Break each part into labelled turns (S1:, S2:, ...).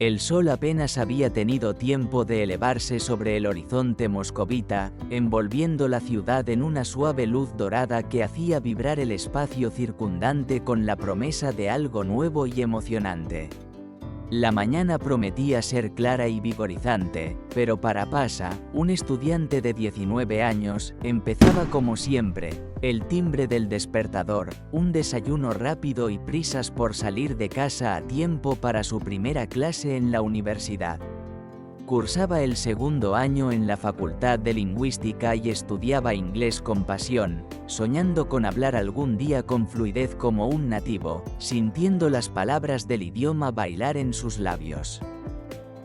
S1: El sol apenas había tenido tiempo de elevarse sobre el horizonte moscovita, envolviendo la ciudad en una suave luz dorada que hacía vibrar el espacio circundante con la promesa de algo nuevo y emocionante. La mañana prometía ser clara y vigorizante, pero para Pasha, un estudiante de 19 años, empezaba como siempre: el timbre del despertador, un desayuno rápido y prisas por salir de casa a tiempo para su primera clase en la universidad. Cursaba el segundo año en la Facultad de Lingüística y estudiaba inglés con pasión, soñando con hablar algún día con fluidez como un nativo, sintiendo las palabras del idioma bailar en sus labios.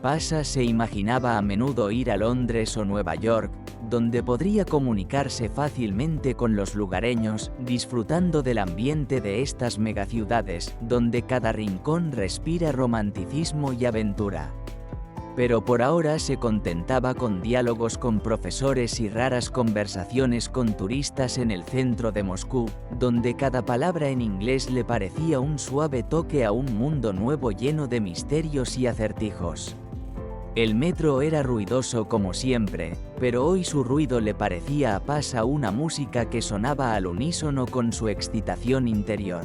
S1: Pasha se imaginaba a menudo ir a Londres o Nueva York, donde podría comunicarse fácilmente con los lugareños, disfrutando del ambiente de estas megaciudades, donde cada rincón respira romanticismo y aventura. Pero por ahora se contentaba con diálogos con profesores y raras conversaciones con turistas en el centro de Moscú, donde cada palabra en inglés le parecía un suave toque a un mundo nuevo lleno de misterios y acertijos. El metro era ruidoso como siempre, pero hoy su ruido le parecía a Pasha una música que sonaba al unísono con su excitación interior.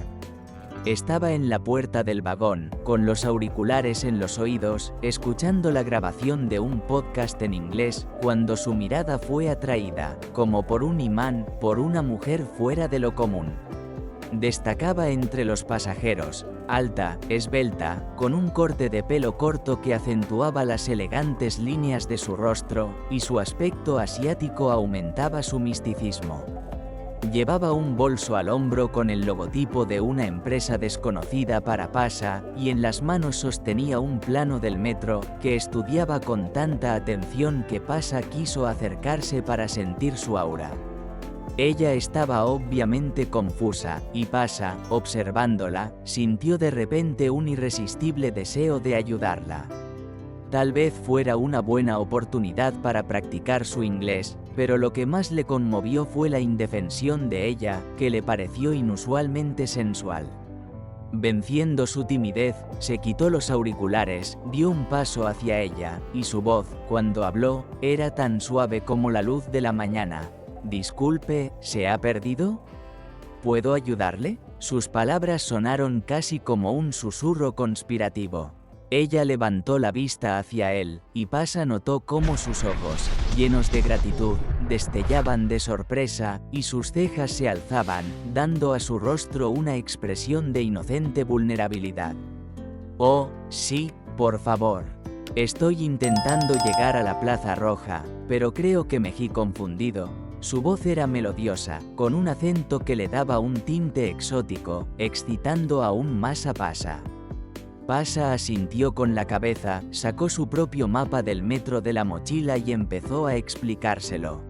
S1: Estaba en la puerta del vagón, con los auriculares en los oídos, escuchando la grabación de un podcast en inglés, cuando su mirada fue atraída, como por un imán, por una mujer fuera de lo común. Destacaba entre los pasajeros, alta, esbelta, con un corte de pelo corto que acentuaba las elegantes líneas de su rostro, y su aspecto asiático aumentaba su misticismo. Llevaba un bolso al hombro con el logotipo de una empresa desconocida para Pasha, y en las manos sostenía un plano del metro, que estudiaba con tanta atención que Pasha quiso acercarse para sentir su aura. Ella estaba obviamente confusa, y Pasha, observándola, sintió de repente un irresistible deseo de ayudarla. Tal vez fuera una buena oportunidad para practicar su inglés, pero lo que más le conmovió fue la indefensión de ella, que le pareció inusualmente sensual. Venciendo su timidez, se quitó los auriculares, dio un paso hacia ella, y su voz, cuando habló, era tan suave como la luz de la mañana. «Disculpe, ¿se ha perdido? ¿Puedo ayudarle?». Sus palabras sonaron casi como un susurro conspirativo. Ella levantó la vista hacia él, y Pasha notó cómo sus ojos, llenos de gratitud, destellaban de sorpresa, y sus cejas se alzaban, dando a su rostro una expresión de inocente vulnerabilidad. «Oh, sí, por favor. Estoy intentando llegar a la Plaza Roja, pero creo que me he confundido». Su voz era melodiosa, con un acento que le daba un tinte exótico, excitando aún más a Pasha. Pasha asintió con la cabeza, sacó su propio mapa del metro de la mochila y empezó a explicárselo.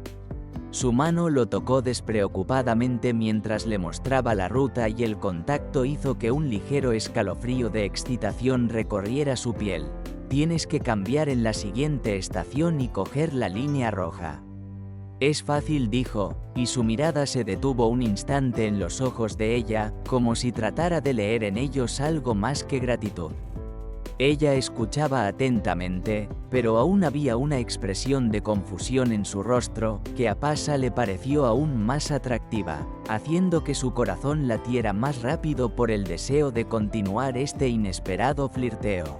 S1: Su mano lo tocó despreocupadamente mientras le mostraba la ruta y el contacto hizo que un ligero escalofrío de excitación recorriera su piel. «Tienes que cambiar en la siguiente estación y coger la línea roja». «Es fácil», dijo, y su mirada se detuvo un instante en los ojos de ella, como si tratara de leer en ellos algo más que gratitud. Ella escuchaba atentamente, pero aún había una expresión de confusión en su rostro, que a Pasha le pareció aún más atractiva, haciendo que su corazón latiera más rápido por el deseo de continuar este inesperado flirteo.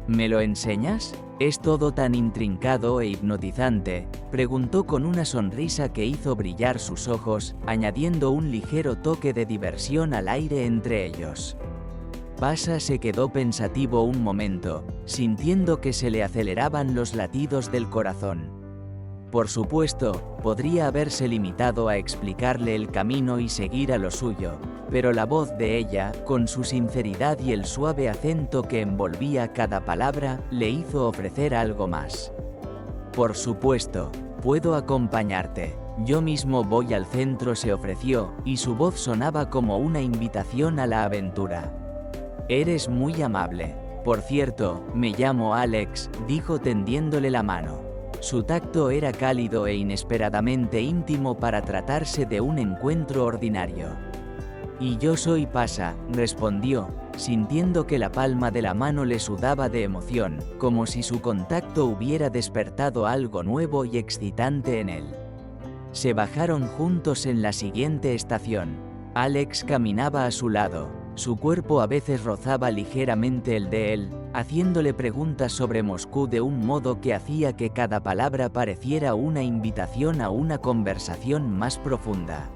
S1: «¿Me lo enseñas? ¿Es todo tan intrincado e hipnotizante?», preguntó con una sonrisa que hizo brillar sus ojos, añadiendo un ligero toque de diversión al aire entre ellos. Pasha se quedó pensativo un momento, sintiendo que se le aceleraban los latidos del corazón. Por supuesto, podría haberse limitado a explicarle el camino y seguir a lo suyo, pero la voz de ella, con su sinceridad y el suave acento que envolvía cada palabra, le hizo ofrecer algo más. «Por supuesto, puedo acompañarte. Yo mismo voy al centro», se ofreció, y su voz sonaba como una invitación a la aventura. «Eres muy amable. Por cierto, me llamo Alex», dijo tendiéndole la mano. Su tacto era cálido e inesperadamente íntimo para tratarse de un encuentro ordinario. «Y yo soy Pasha», respondió, sintiendo que la palma de la mano le sudaba de emoción, como si su contacto hubiera despertado algo nuevo y excitante en él. Se bajaron juntos en la siguiente estación. Alex caminaba a su lado. Su cuerpo a veces rozaba ligeramente el de él, haciéndole preguntas sobre Moscú de un modo que hacía que cada palabra pareciera una invitación a una conversación más profunda.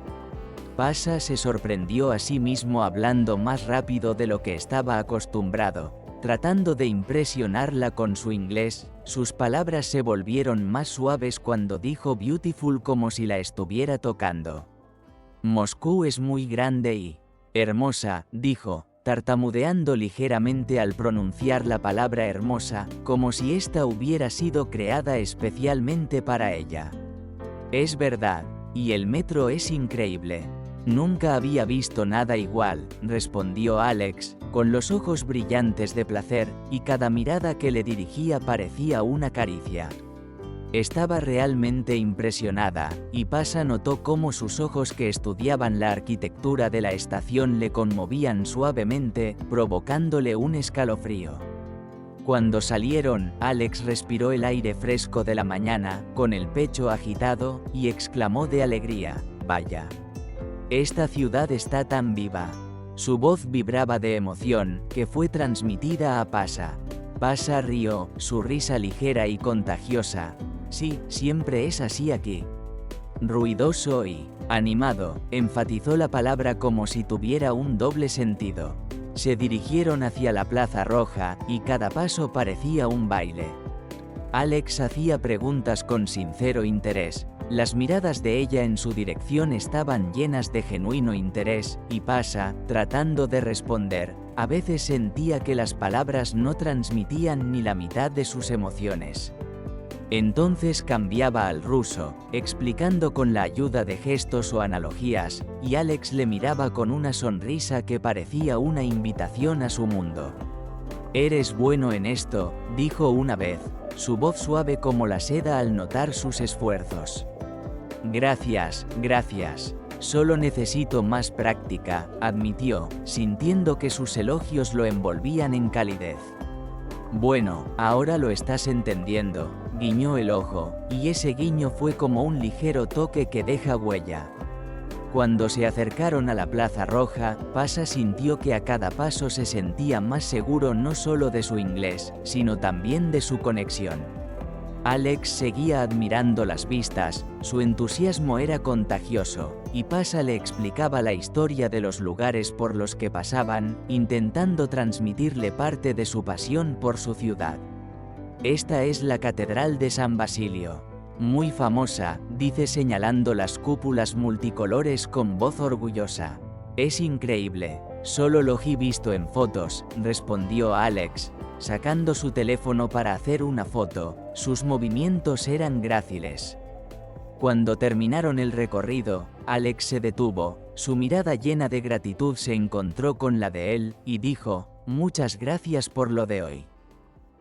S1: Pasha se sorprendió a sí mismo hablando más rápido de lo que estaba acostumbrado. Tratando de impresionarla con su inglés, sus palabras se volvieron más suaves cuando dijo beautiful como si la estuviera tocando. Moscú es muy grande y hermosa, dijo, tartamudeando ligeramente al pronunciar la palabra hermosa, como si ésta hubiera sido creada especialmente para ella. Es verdad, y el metro es increíble. Nunca había visto nada igual, respondió Alex, con los ojos brillantes de placer, y cada mirada que le dirigía parecía una caricia. Estaba realmente impresionada, y Pasha notó cómo sus ojos que estudiaban la arquitectura de la estación le conmovían suavemente, provocándole un escalofrío. Cuando salieron, Alex respiró el aire fresco de la mañana, con el pecho agitado, y exclamó de alegría, «Vaya. Esta ciudad está tan viva». Su voz vibraba de emoción, que fue transmitida a Pasha. Pasha rió, su risa ligera y contagiosa. «Sí, siempre es así aquí». Ruidoso y animado, enfatizó la palabra como si tuviera un doble sentido. Se dirigieron hacia la Plaza Roja, y cada paso parecía un baile. Alex hacía preguntas con sincero interés. Las miradas de ella en su dirección estaban llenas de genuino interés, y Pasha, tratando de responder, a veces sentía que las palabras no transmitían ni la mitad de sus emociones. Entonces cambiaba al ruso, explicando con la ayuda de gestos o analogías, y Alex le miraba con una sonrisa que parecía una invitación a su mundo. «Eres bueno en esto», dijo una vez, su voz suave como la seda al notar sus esfuerzos. «Gracias, gracias. Solo necesito más práctica», admitió, sintiendo que sus elogios lo envolvían en calidez. «Bueno, ahora lo estás entendiendo», guiñó el ojo, y ese guiño fue como un ligero toque que deja huella. Cuando se acercaron a la Plaza Roja, Pasha sintió que a cada paso se sentía más seguro no solo de su inglés, sino también de su conexión. Alex seguía admirando las vistas, su entusiasmo era contagioso, y Pasha le explicaba la historia de los lugares por los que pasaban, intentando transmitirle parte de su pasión por su ciudad. «Esta es la Catedral de San Basilio. Muy famosa», dice señalando las cúpulas multicolores con voz orgullosa. «Es increíble. Solo lo he visto en fotos», respondió Alex, sacando su teléfono para hacer una foto. Sus movimientos eran gráciles. Cuando terminaron el recorrido, Alex se detuvo, su mirada llena de gratitud se encontró con la de él, y dijo, «Muchas gracias por lo de hoy.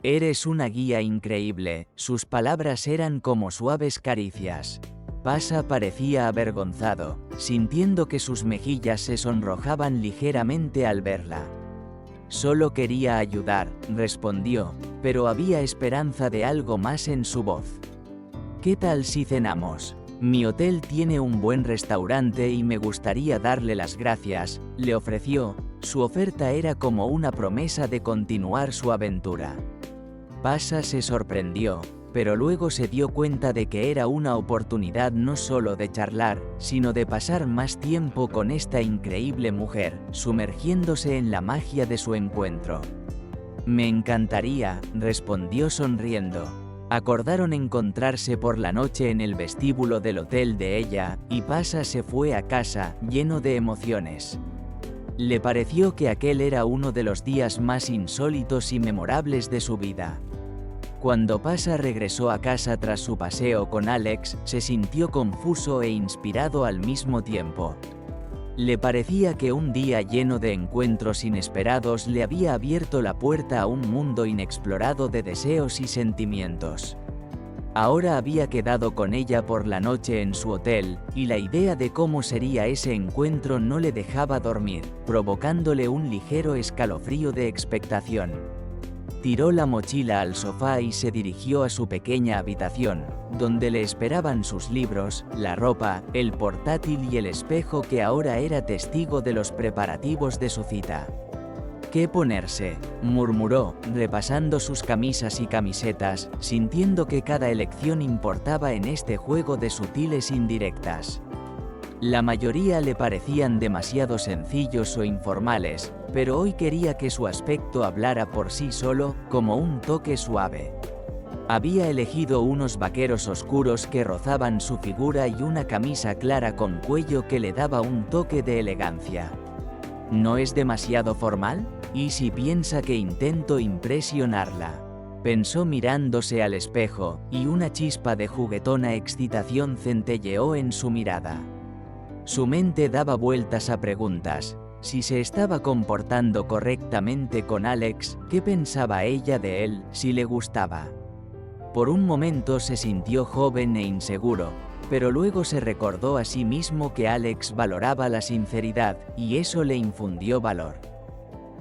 S1: Eres una guía increíble». Sus palabras eran como suaves caricias. Pasha parecía avergonzado, sintiendo que sus mejillas se sonrojaban ligeramente al verla. «Solo quería ayudar», respondió, pero había esperanza de algo más en su voz. «¿Qué tal si cenamos? Mi hotel tiene un buen restaurante y me gustaría darle las gracias», le ofreció. Su oferta era como una promesa de continuar su aventura. Pasha se sorprendió, pero luego se dio cuenta de que era una oportunidad no solo de charlar, sino de pasar más tiempo con esta increíble mujer, sumergiéndose en la magia de su encuentro. «Me encantaría», respondió sonriendo. Acordaron encontrarse por la noche en el vestíbulo del hotel de ella, y Pasha se fue a casa, lleno de emociones. Le pareció que aquel era uno de los días más insólitos y memorables de su vida. Cuando Pasha regresó a casa tras su paseo con Alex, se sintió confuso e inspirado al mismo tiempo. Le parecía que un día lleno de encuentros inesperados le había abierto la puerta a un mundo inexplorado de deseos y sentimientos. Ahora había quedado con ella por la noche en su hotel, y la idea de cómo sería ese encuentro no le dejaba dormir, provocándole un ligero escalofrío de expectación. Tiró la mochila al sofá y se dirigió a su pequeña habitación, donde le esperaban sus libros, la ropa, el portátil y el espejo que ahora era testigo de los preparativos de su cita. «¿Qué ponerse?», murmuró, repasando sus camisas y camisetas, sintiendo que cada elección importaba en este juego de sutiles indirectas. La mayoría le parecían demasiado sencillos o informales, pero hoy quería que su aspecto hablara por sí solo, como un toque suave. Había elegido unos vaqueros oscuros que rozaban su figura y una camisa clara con cuello que le daba un toque de elegancia. ¿No es demasiado formal? ¿Y si piensa que intento impresionarla?, pensó mirándose al espejo, y una chispa de juguetona excitación centelleó en su mirada. Su mente daba vueltas a preguntas. Si se estaba comportando correctamente con Alex, ¿qué pensaba ella de él, si le gustaba? Por un momento se sintió joven e inseguro, pero luego se recordó a sí mismo que Alex valoraba la sinceridad, y eso le infundió valor.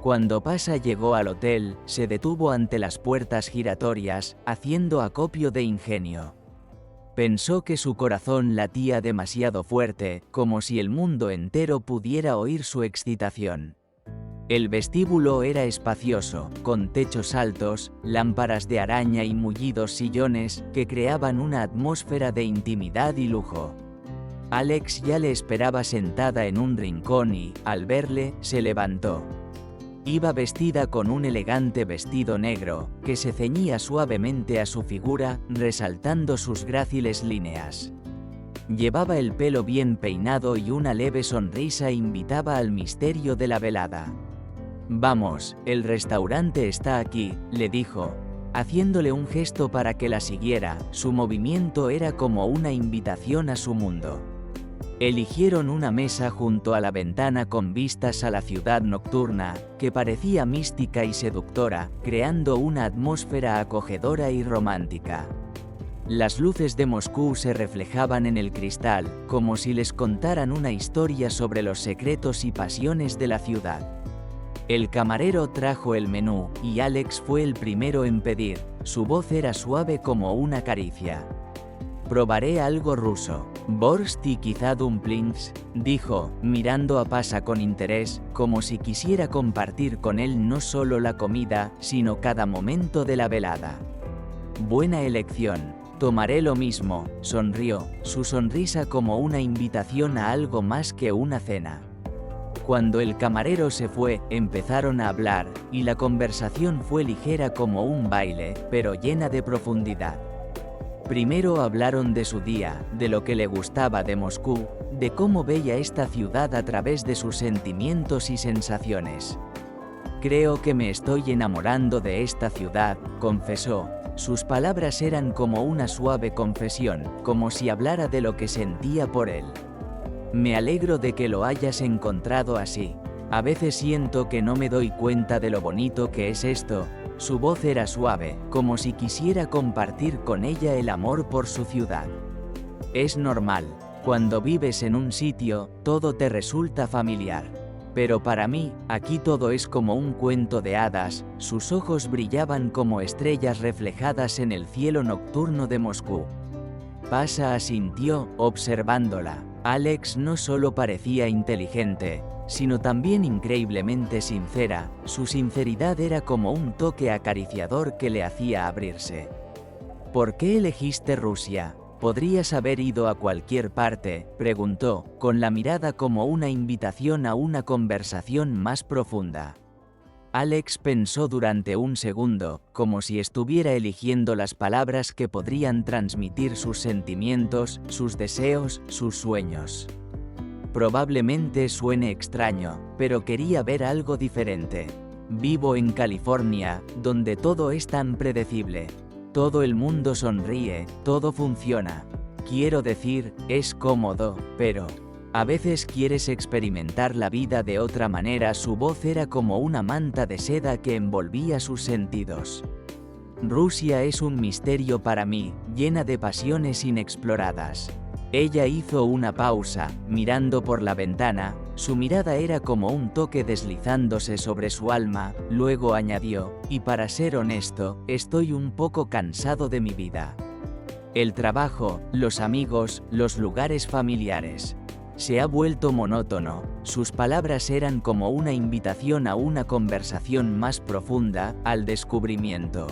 S1: Cuando Pasha llegó al hotel, se detuvo ante las puertas giratorias, haciendo acopio de ingenio. Pensó que su corazón latía demasiado fuerte, como si el mundo entero pudiera oír su excitación. El vestíbulo era espacioso, con techos altos, lámparas de araña y mullidos sillones que creaban una atmósfera de intimidad y lujo. Alex ya le esperaba sentada en un rincón y, al verle, se levantó. Iba vestida con un elegante vestido negro, que se ceñía suavemente a su figura, resaltando sus gráciles líneas. Llevaba el pelo bien peinado y una leve sonrisa invitaba al misterio de la velada. «Vamos, el restaurante está aquí», le dijo, haciéndole un gesto para que la siguiera. Su movimiento era como una invitación a su mundo. Eligieron una mesa junto a la ventana con vistas a la ciudad nocturna, que parecía mística y seductora, creando una atmósfera acogedora y romántica. Las luces de Moscú se reflejaban en el cristal, como si les contaran una historia sobre los secretos y pasiones de la ciudad. El camarero trajo el menú, y Alex fue el primero en pedir. Su voz era suave como una caricia. «Probaré algo ruso. Borst y quizá dumplings», dijo, mirando a Pasha con interés, como si quisiera compartir con él no solo la comida, sino cada momento de la velada. «Buena elección. Tomaré lo mismo», sonrió, su sonrisa como una invitación a algo más que una cena. Cuando el camarero se fue, empezaron a hablar, y la conversación fue ligera como un baile, pero llena de profundidad. Primero hablaron de su día, de lo que le gustaba de Moscú, de cómo veía esta ciudad a través de sus sentimientos y sensaciones. «Creo que me estoy enamorando de esta ciudad», confesó. Sus palabras eran como una suave confesión, como si hablara de lo que sentía por él. «Me alegro de que lo hayas encontrado así. A veces siento que no me doy cuenta de lo bonito que es esto». Su voz era suave, como si quisiera compartir con ella el amor por su ciudad. «Es normal. Cuando vives en un sitio, todo te resulta familiar. Pero para mí, aquí todo es como un cuento de hadas». Sus ojos brillaban como estrellas reflejadas en el cielo nocturno de Moscú. Pasha asintió, observándola. Alex no solo parecía inteligente, sino también increíblemente sincera. Su sinceridad era como un toque acariciador que le hacía abrirse. «¿Por qué elegiste Rusia? ¿Podrías haber ido a cualquier parte?», preguntó, con la mirada como una invitación a una conversación más profunda. Alex pensó durante un segundo, como si estuviera eligiendo las palabras que podrían transmitir sus sentimientos, sus deseos, sus sueños. «Probablemente suene extraño, pero quería ver algo diferente. Vivo en California, donde todo es tan predecible. Todo el mundo sonríe, todo funciona. Quiero decir, es cómodo, pero a veces quieres experimentar la vida de otra manera». Su voz era como una manta de seda que envolvía sus sentidos. Rusia es un misterio para mí, llena de pasiones inexploradas. Ella hizo una pausa, mirando por la ventana, su mirada era como un toque deslizándose sobre su alma, luego añadió, y para ser honesto, estoy un poco cansado de mi vida. El trabajo, los amigos, los lugares familiares. Se ha vuelto monótono. Sus palabras eran como una invitación a una conversación más profunda, al descubrimiento.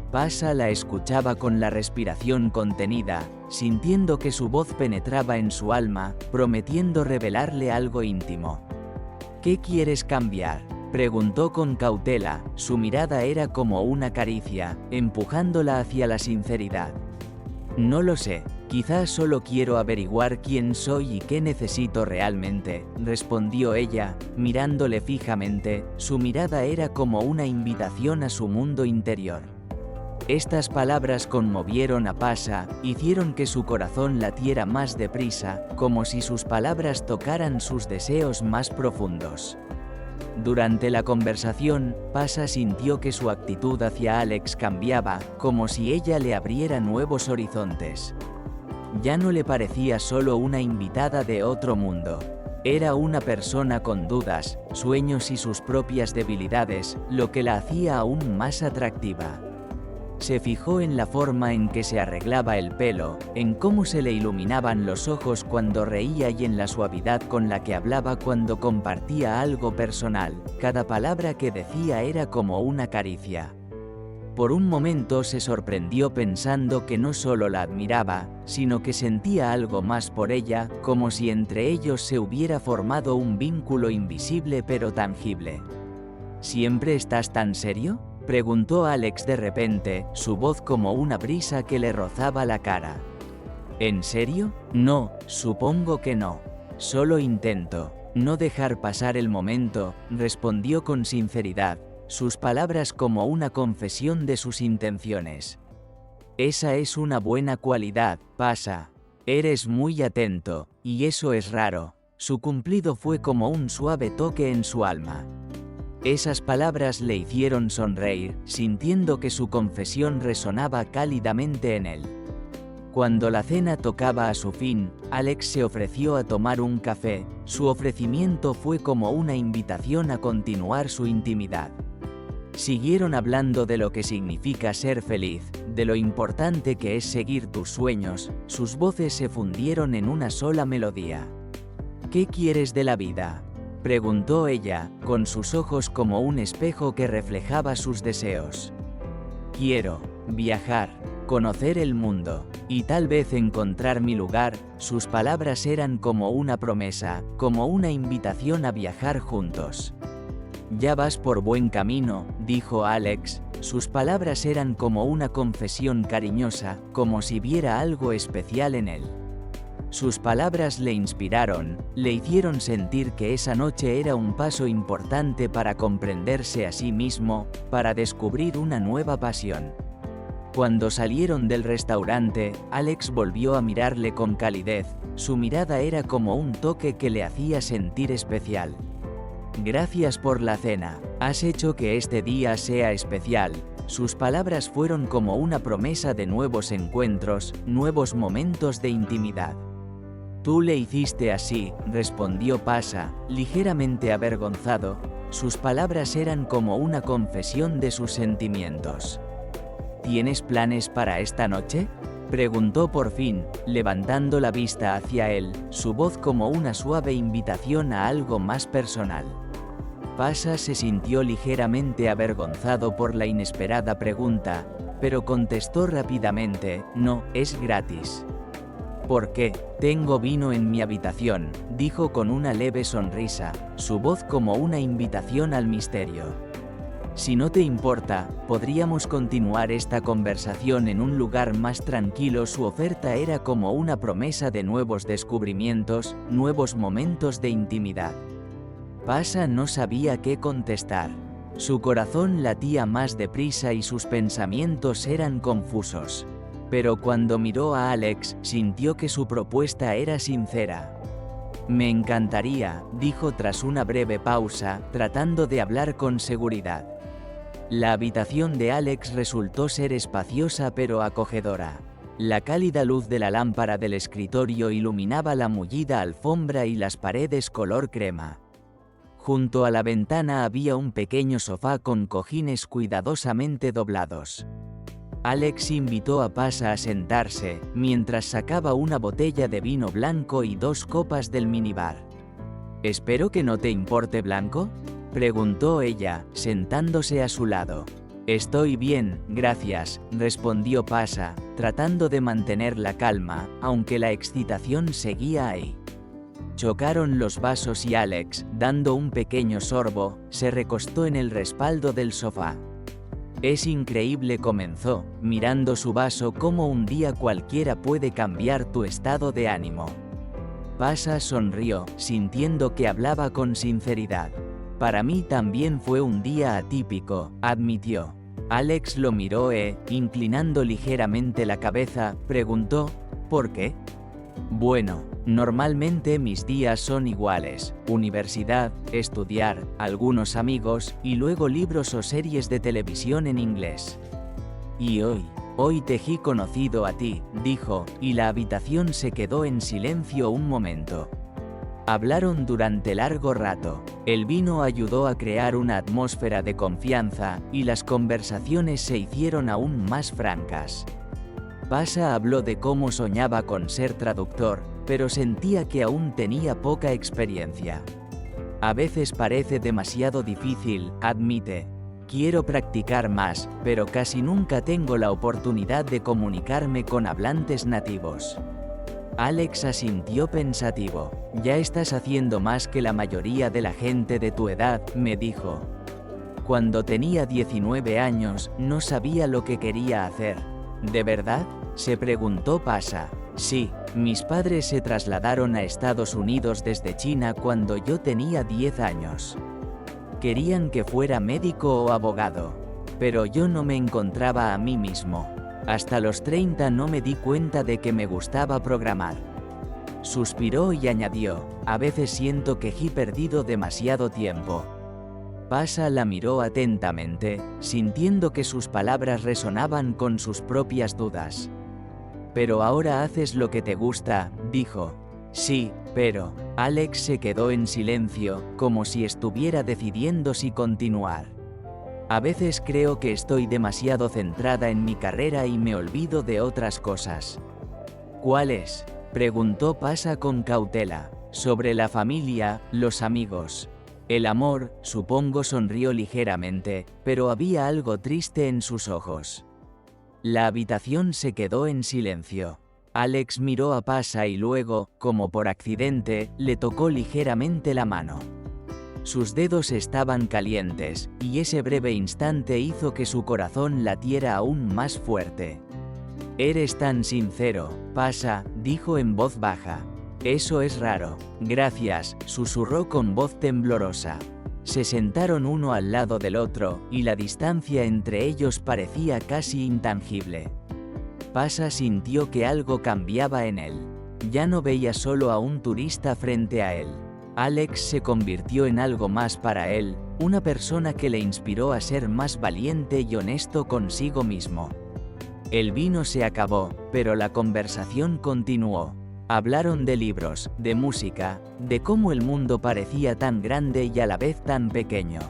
S1: Pasa la escuchaba con la respiración contenida, sintiendo que su voz penetraba en su alma, prometiendo revelarle algo íntimo. ¿Qué quieres cambiar?, preguntó con cautela, su mirada era como una caricia, empujándola hacia la sinceridad. No lo sé, quizás solo quiero averiguar quién soy y qué necesito realmente, respondió ella, mirándole fijamente, su mirada era como una invitación a su mundo interior. Estas palabras conmovieron a Pasha, hicieron que su corazón latiera más deprisa, como si sus palabras tocaran sus deseos más profundos. Durante la conversación, Pasha sintió que su actitud hacia Alex cambiaba, como si ella le abriera nuevos horizontes. Ya no le parecía solo una invitada de otro mundo. Era una persona con dudas, sueños y sus propias debilidades, lo que la hacía aún más atractiva. Se fijó en la forma en que se arreglaba el pelo, en cómo se le iluminaban los ojos cuando reía y en la suavidad con la que hablaba cuando compartía algo personal. Cada palabra que decía era como una caricia. Por un momento se sorprendió pensando que no solo la admiraba, sino que sentía algo más por ella, como si entre ellos se hubiera formado un vínculo invisible pero tangible. ¿Siempre estás tan serio?, preguntó Alex de repente, su voz como una brisa que le rozaba la cara. ¿En serio? No, supongo que no. Solo intento no dejar pasar el momento, respondió con sinceridad, sus palabras como una confesión de sus intenciones. Esa es una buena cualidad, Pasha. Eres muy atento, y eso es raro. Su cumplido fue como un suave toque en su alma. Esas palabras le hicieron sonreír, sintiendo que su confesión resonaba cálidamente en él. Cuando la cena tocaba a su fin, Alex se ofreció a tomar un café, su ofrecimiento fue como una invitación a continuar su intimidad. Siguieron hablando de lo que significa ser feliz, de lo importante que es seguir tus sueños, sus voces se fundieron en una sola melodía. ¿Qué quieres de la vida?, preguntó ella, con sus ojos como un espejo que reflejaba sus deseos. Quiero viajar, conocer el mundo, y tal vez encontrar mi lugar. Sus palabras eran como una promesa, como una invitación a viajar juntos. Ya vas por buen camino, dijo Alex, sus palabras eran como una confesión cariñosa, como si viera algo especial en él. Sus palabras le inspiraron, le hicieron sentir que esa noche era un paso importante para comprenderse a sí mismo, para descubrir una nueva pasión. Cuando salieron del restaurante, Alex volvió a mirarle con calidez, su mirada era como un toque que le hacía sentir especial. Gracias por la cena, has hecho que este día sea especial. Sus palabras fueron como una promesa de nuevos encuentros, nuevos momentos de intimidad. Tú le hiciste así, respondió Pasha, ligeramente avergonzado, sus palabras eran como una confesión de sus sentimientos. ¿Tienes planes para esta noche?, preguntó por fin, levantando la vista hacia él, su voz como una suave invitación a algo más personal. Pasha se sintió ligeramente avergonzado por la inesperada pregunta, pero contestó rápidamente, no, es gratis. ¿Por qué? Tengo vino en mi habitación, dijo con una leve sonrisa, su voz como una invitación al misterio. Si no te importa, podríamos continuar esta conversación en un lugar más tranquilo. Su oferta era como una promesa de nuevos descubrimientos, nuevos momentos de intimidad. Pasha no sabía qué contestar. Su corazón latía más deprisa y sus pensamientos eran confusos. Pero cuando miró a Alex, sintió que su propuesta era sincera. Me encantaría, dijo tras una breve pausa, tratando de hablar con seguridad. La habitación de Alex resultó ser espaciosa pero acogedora. La cálida luz de la lámpara del escritorio iluminaba la mullida alfombra y las paredes color crema. Junto a la ventana había un pequeño sofá con cojines cuidadosamente doblados. Alex invitó a Pasha a sentarse, mientras sacaba una botella de vino blanco y 2 copas del minibar. «¿Espero que no te importe blanco?», preguntó ella, sentándose a su lado. «Estoy bien, gracias», respondió Pasha, tratando de mantener la calma, aunque la excitación seguía ahí. Chocaron los vasos y Alex, dando un pequeño sorbo, se recostó en el respaldo del sofá. «Es increíble», comenzó, mirando su vaso, «cómo un día cualquiera puede cambiar tu estado de ánimo». Pasha sonrió, sintiendo que hablaba con sinceridad. «Para mí también fue un día atípico», admitió. Alex lo miró inclinando ligeramente la cabeza, preguntó, «¿por qué?». «Bueno, normalmente mis días son iguales: universidad, estudiar, algunos amigos, y luego libros o series de televisión en inglés. Y hoy te he conocido a ti», dijo, y la habitación se quedó en silencio un momento. Hablaron durante largo rato. El vino ayudó a crear una atmósfera de confianza, y las conversaciones se hicieron aún más francas. Pasha habló de cómo soñaba con ser traductor, pero sentía que aún tenía poca experiencia. «A veces parece demasiado difícil», admite. «Quiero practicar más, pero casi nunca tengo la oportunidad de comunicarme con hablantes nativos». Alex asintió pensativo. «Ya estás haciendo más que la mayoría de la gente de tu edad», me dijo. «Cuando tenía 19 años, no sabía lo que quería hacer». «¿De verdad?», se preguntó Pasha. «Sí, mis padres se trasladaron a Estados Unidos desde China cuando yo tenía 10 años. Querían que fuera médico o abogado. Pero yo no me encontraba a mí mismo. Hasta los 30 no me di cuenta de que me gustaba programar». Suspiró y añadió, «A veces siento que he perdido demasiado tiempo». Pasha la miró atentamente, sintiendo que sus palabras resonaban con sus propias dudas. «Pero ahora haces lo que te gusta», dijo. «Sí, pero…». Alex se quedó en silencio, como si estuviera decidiendo si continuar. «A veces creo que estoy demasiado centrada en mi carrera y me olvido de otras cosas». «¿Cuáles?», preguntó Pasha con cautela. «Sobre la familia, los amigos. El amor», supongo, sonrió ligeramente, pero había algo triste en sus ojos. La habitación se quedó en silencio. Alex miró a Pasha y luego, como por accidente, le tocó ligeramente la mano. Sus dedos estaban calientes, y ese breve instante hizo que su corazón latiera aún más fuerte. «Eres tan sincero, Pasha», dijo en voz baja. «Eso es raro». «Gracias», susurró con voz temblorosa. Se sentaron uno al lado del otro, y la distancia entre ellos parecía casi intangible. Pasha sintió que algo cambiaba en él. Ya no veía solo a un turista frente a él. Alex se convirtió en algo más para él, una persona que le inspiró a ser más valiente y honesto consigo mismo. El vino se acabó, pero la conversación continuó. Hablaron de libros, de música, de cómo el mundo parecía tan grande y a la vez tan pequeño.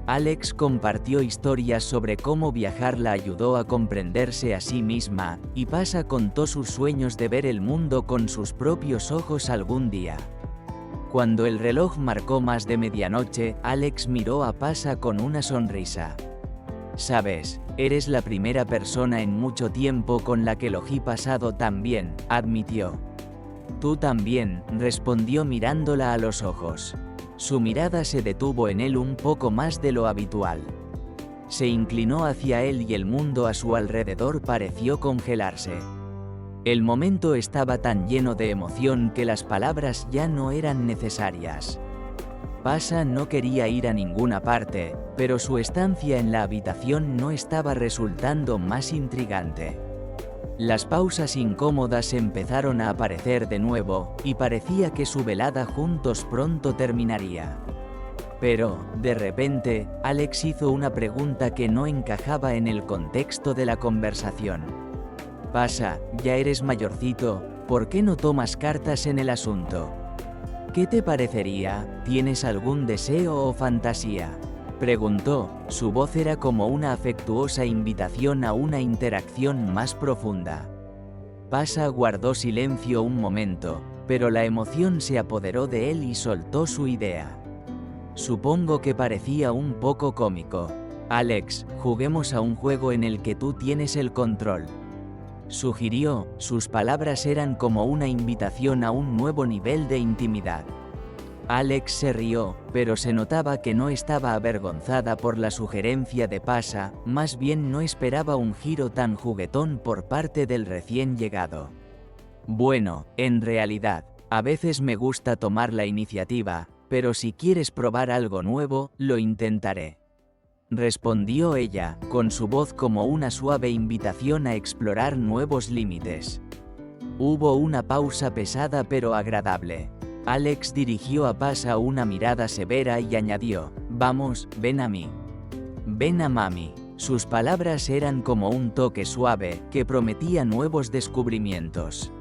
S1: Alex compartió historias sobre cómo viajar la ayudó a comprenderse a sí misma, y Pasha contó sus sueños de ver el mundo con sus propios ojos algún día. Cuando el reloj marcó más de medianoche, Alex miró a Pasha con una sonrisa. «Sabes, eres la primera persona en mucho tiempo con la que lo he pasado tan bien», admitió. «Tú también», respondió mirándola a los ojos. Su mirada se detuvo en él un poco más de lo habitual. Se inclinó hacia él y el mundo a su alrededor pareció congelarse. El momento estaba tan lleno de emoción que las palabras ya no eran necesarias. Pasha no quería ir a ninguna parte, pero su estancia en la habitación no estaba resultando más intrigante. Las pausas incómodas empezaron a aparecer de nuevo, y parecía que su velada juntos pronto terminaría. Pero, de repente, Alex hizo una pregunta que no encajaba en el contexto de la conversación. Pasa, ya eres mayorcito, ¿por qué no tomas cartas en el asunto? ¿Qué te parecería? ¿Tienes algún deseo o fantasía? Preguntó, su voz era como una afectuosa invitación a una interacción más profunda. Pasa guardó silencio un momento, pero la emoción se apoderó de él y soltó su idea. Supongo que parecía un poco cómico. Alex, juguemos a un juego en el que tú tienes el control. Sugirió, sus palabras eran como una invitación a un nuevo nivel de intimidad. Alex se rió, pero se notaba que no estaba avergonzada por la sugerencia de Pasa, más bien no esperaba un giro tan juguetón por parte del recién llegado. Bueno, en realidad, a veces me gusta tomar la iniciativa, pero si quieres probar algo nuevo, lo intentaré. Respondió ella, con su voz como una suave invitación a explorar nuevos límites. Hubo una pausa pesada pero agradable. Alex dirigió a Pasa una mirada severa y añadió, «Vamos, ven a mí. Ven a mami». Sus palabras eran como un toque suave, que prometía nuevos descubrimientos.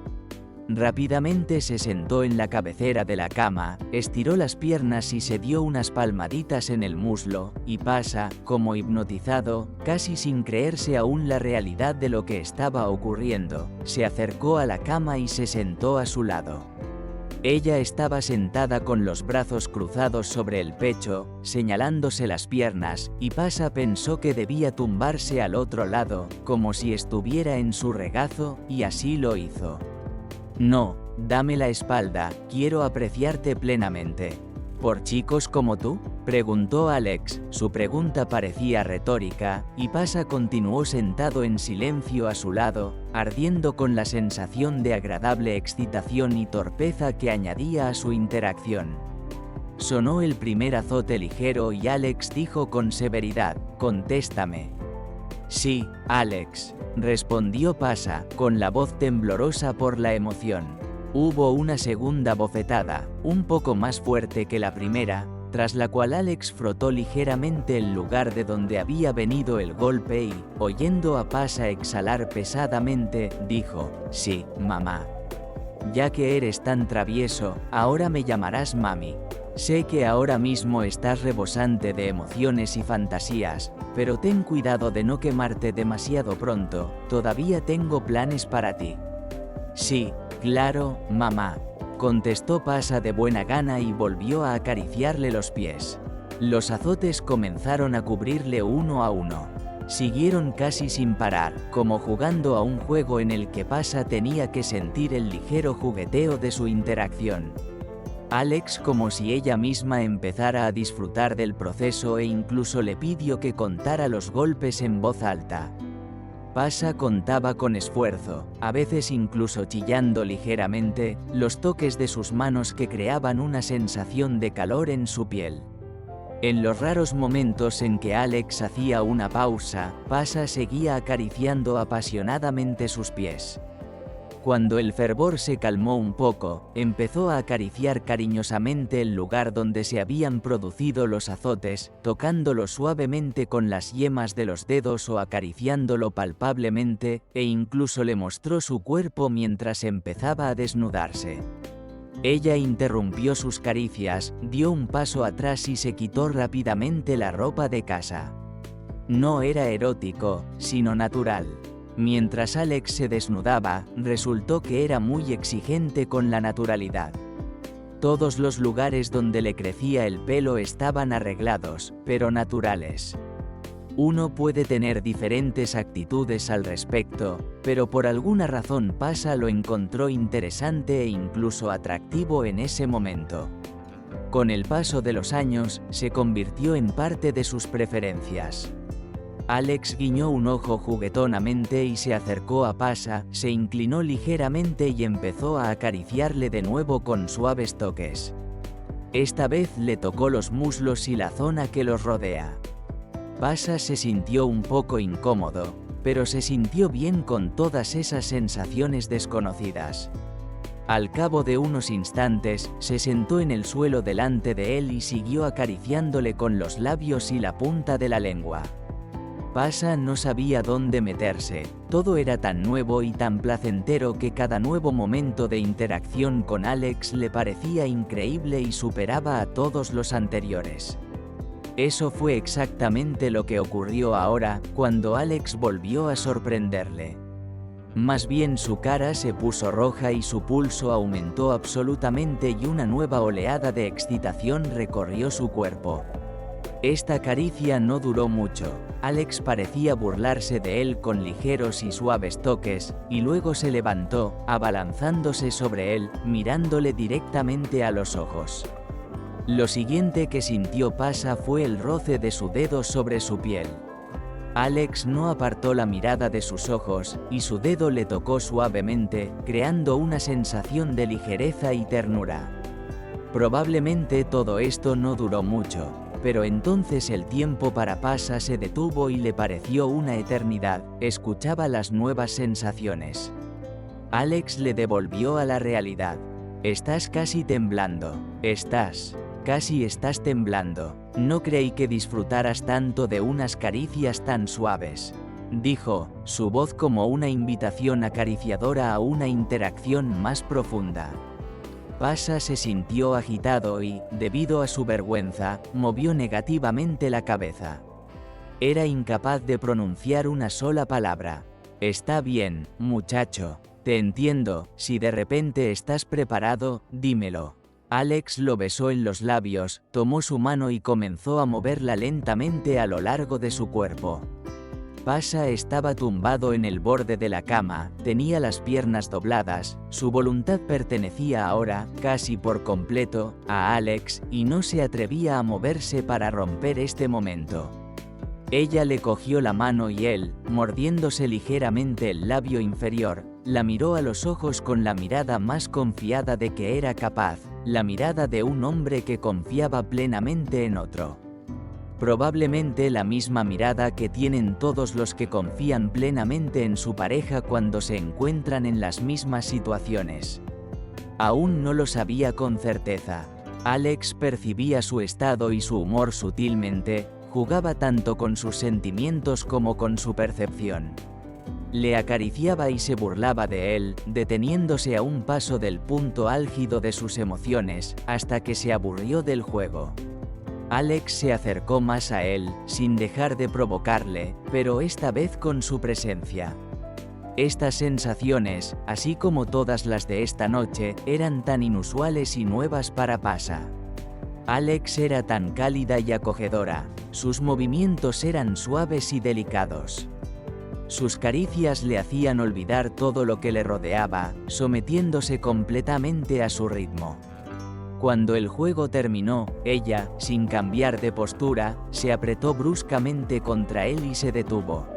S1: Rápidamente se sentó en la cabecera de la cama, estiró las piernas y se dio unas palmaditas en el muslo, y Pasa, como hipnotizado, casi sin creerse aún la realidad de lo que estaba ocurriendo, se acercó a la cama y se sentó a su lado. Ella estaba sentada con los brazos cruzados sobre el pecho, señalándose las piernas, y Pasa pensó que debía tumbarse al otro lado, como si estuviera en su regazo, y así lo hizo. «No, dame la espalda, quiero apreciarte plenamente». «¿Por chicos como tú?», preguntó Alex, su pregunta parecía retórica, y Pasa continuó sentado en silencio a su lado, ardiendo con la sensación de agradable excitación y torpeza que añadía a su interacción. Sonó el primer azote ligero y Alex dijo con severidad, «Contéstame». «Sí, Alex», respondió Pasa, con la voz temblorosa por la emoción. Hubo una segunda bofetada, un poco más fuerte que la primera, tras la cual Alex frotó ligeramente el lugar de donde había venido el golpe y, oyendo a Pasa exhalar pesadamente, dijo, «Sí, mamá. Ya que eres tan travieso, ahora me llamarás mami. Sé que ahora mismo estás rebosante de emociones y fantasías, pero ten cuidado de no quemarte demasiado pronto, todavía tengo planes para ti». «Sí, claro, mamá», contestó Pasa de buena gana y volvió a acariciarle los pies. Los azotes comenzaron a cubrirle uno a uno. Siguieron casi sin parar, como jugando a un juego en el que Pasa tenía que sentir el ligero jugueteo de su interacción. Alex, como si ella misma empezara a disfrutar del proceso e incluso le pidió que contara los golpes en voz alta. Pasa contaba con esfuerzo, a veces incluso chillando ligeramente, los toques de sus manos que creaban una sensación de calor en su piel. En los raros momentos en que Alex hacía una pausa, Pasa seguía acariciando apasionadamente sus pies. Cuando el fervor se calmó un poco, empezó a acariciar cariñosamente el lugar donde se habían producido los azotes, tocándolo suavemente con las yemas de los dedos o acariciándolo palpablemente, e incluso le mostró su cuerpo mientras empezaba a desnudarse. Ella interrumpió sus caricias, dio un paso atrás y se quitó rápidamente la ropa de casa. No era erótico, sino natural. Mientras Alex se desnudaba, resultó que era muy exigente con la naturalidad. Todos los lugares donde le crecía el pelo estaban arreglados, pero naturales. Uno puede tener diferentes actitudes al respecto, pero por alguna razón Pasa lo encontró interesante e incluso atractivo en ese momento. Con el paso de los años, se convirtió en parte de sus preferencias. Alex guiñó un ojo juguetonamente y se acercó a Pasa, se inclinó ligeramente y empezó a acariciarle de nuevo con suaves toques. Esta vez le tocó los muslos y la zona que los rodea. Pasa se sintió un poco incómodo, pero se sintió bien con todas esas sensaciones desconocidas. Al cabo de unos instantes, se sentó en el suelo delante de él y siguió acariciándole con los labios y la punta de la lengua. Pasha no sabía dónde meterse, todo era tan nuevo y tan placentero que cada nuevo momento de interacción con Alex le parecía increíble y superaba a todos los anteriores. Eso fue exactamente lo que ocurrió ahora, cuando Alex volvió a sorprenderle. Más bien su cara se puso roja y su pulso aumentó absolutamente y una nueva oleada de excitación recorrió su cuerpo. Esta caricia no duró mucho. Alex parecía burlarse de él con ligeros y suaves toques, y luego se levantó, abalanzándose sobre él, mirándole directamente a los ojos. Lo siguiente que sintió Pasha fue el roce de su dedo sobre su piel. Alex no apartó la mirada de sus ojos, y su dedo le tocó suavemente, creando una sensación de ligereza y ternura. Probablemente todo esto no duró mucho, pero entonces el tiempo para Pasha se detuvo y le pareció una eternidad. Escuchaba las nuevas sensaciones. Alex le devolvió a la realidad. Estás casi temblando. Casi estás temblando. No creí que disfrutaras tanto de unas caricias tan suaves, dijo, su voz como una invitación acariciadora a una interacción más profunda. Pasha se sintió agitado y, debido a su vergüenza, movió negativamente la cabeza. Era incapaz de pronunciar una sola palabra. Está bien, muchacho. Te entiendo, si de repente estás preparado, dímelo. Alex lo besó en los labios, tomó su mano y comenzó a moverla lentamente a lo largo de su cuerpo. Pasha estaba tumbado en el borde de la cama, tenía las piernas dobladas, su voluntad pertenecía ahora, casi por completo, a Alex, y no se atrevía a moverse para romper este momento. Ella le cogió la mano y él, mordiéndose ligeramente el labio inferior, la miró a los ojos con la mirada más confiada de que era capaz, la mirada de un hombre que confiaba plenamente en otro. Probablemente la misma mirada que tienen todos los que confían plenamente en su pareja cuando se encuentran en las mismas situaciones. Aún no lo sabía con certeza. Alex percibía su estado y su humor sutilmente, jugaba tanto con sus sentimientos como con su percepción. Le acariciaba y se burlaba de él, deteniéndose a un paso del punto álgido de sus emociones, hasta que se aburrió del juego. Alex se acercó más a él, sin dejar de provocarle, pero esta vez con su presencia. Estas sensaciones, así como todas las de esta noche, eran tan inusuales y nuevas para Pasha. Alex era tan cálida y acogedora, sus movimientos eran suaves y delicados. Sus caricias le hacían olvidar todo lo que le rodeaba, sometiéndose completamente a su ritmo. Cuando el juego terminó, ella, sin cambiar de postura, se apretó bruscamente contra él y se detuvo.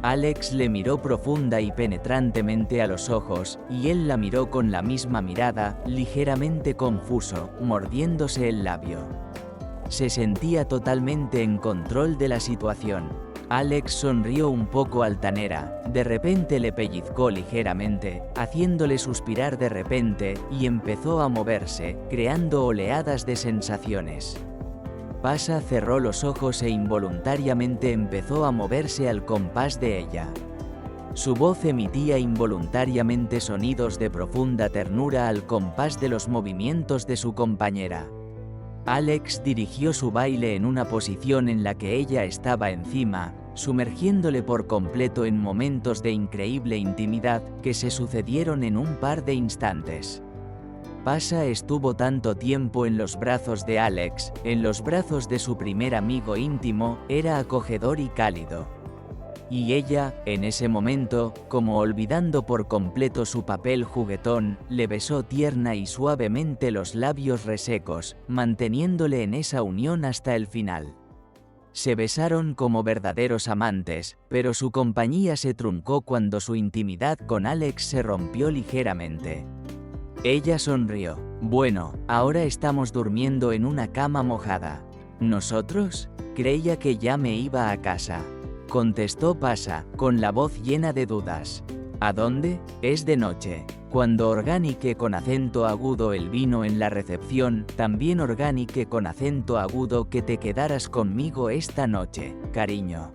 S1: Alex le miró profunda y penetrantemente a los ojos, y él la miró con la misma mirada, ligeramente confuso, mordiéndose el labio. Se sentía totalmente en control de la situación. Alex sonrió un poco altanera, de repente le pellizcó ligeramente, haciéndole suspirar de repente, y empezó a moverse, creando oleadas de sensaciones. Pasha cerró los ojos e involuntariamente empezó a moverse al compás de ella. Su voz emitía involuntariamente sonidos de profunda ternura al compás de los movimientos de su compañera. Alex dirigió su baile en una posición en la que ella estaba encima, sumergiéndole por completo en momentos de increíble intimidad que se sucedieron en un par de instantes. Pasha estuvo tanto tiempo en los brazos de Alex, en los brazos de su primer amigo íntimo, era acogedor y cálido. Y ella, en ese momento, como olvidando por completo su papel juguetón, le besó tierna y suavemente los labios resecos, manteniéndole en esa unión hasta el final. Se besaron como verdaderos amantes, pero su compañía se truncó cuando su intimidad con Alex se rompió ligeramente. Ella sonrió. Bueno, ahora estamos durmiendo en una cama mojada. ¿Nosotros? Creía que ya me iba a casa. Contestó Pasha, con la voz llena de dudas. ¿A dónde? Es de noche. Cuando organique con acento agudo el vino en la recepción, también organique con acento agudo que te quedaras conmigo esta noche, cariño.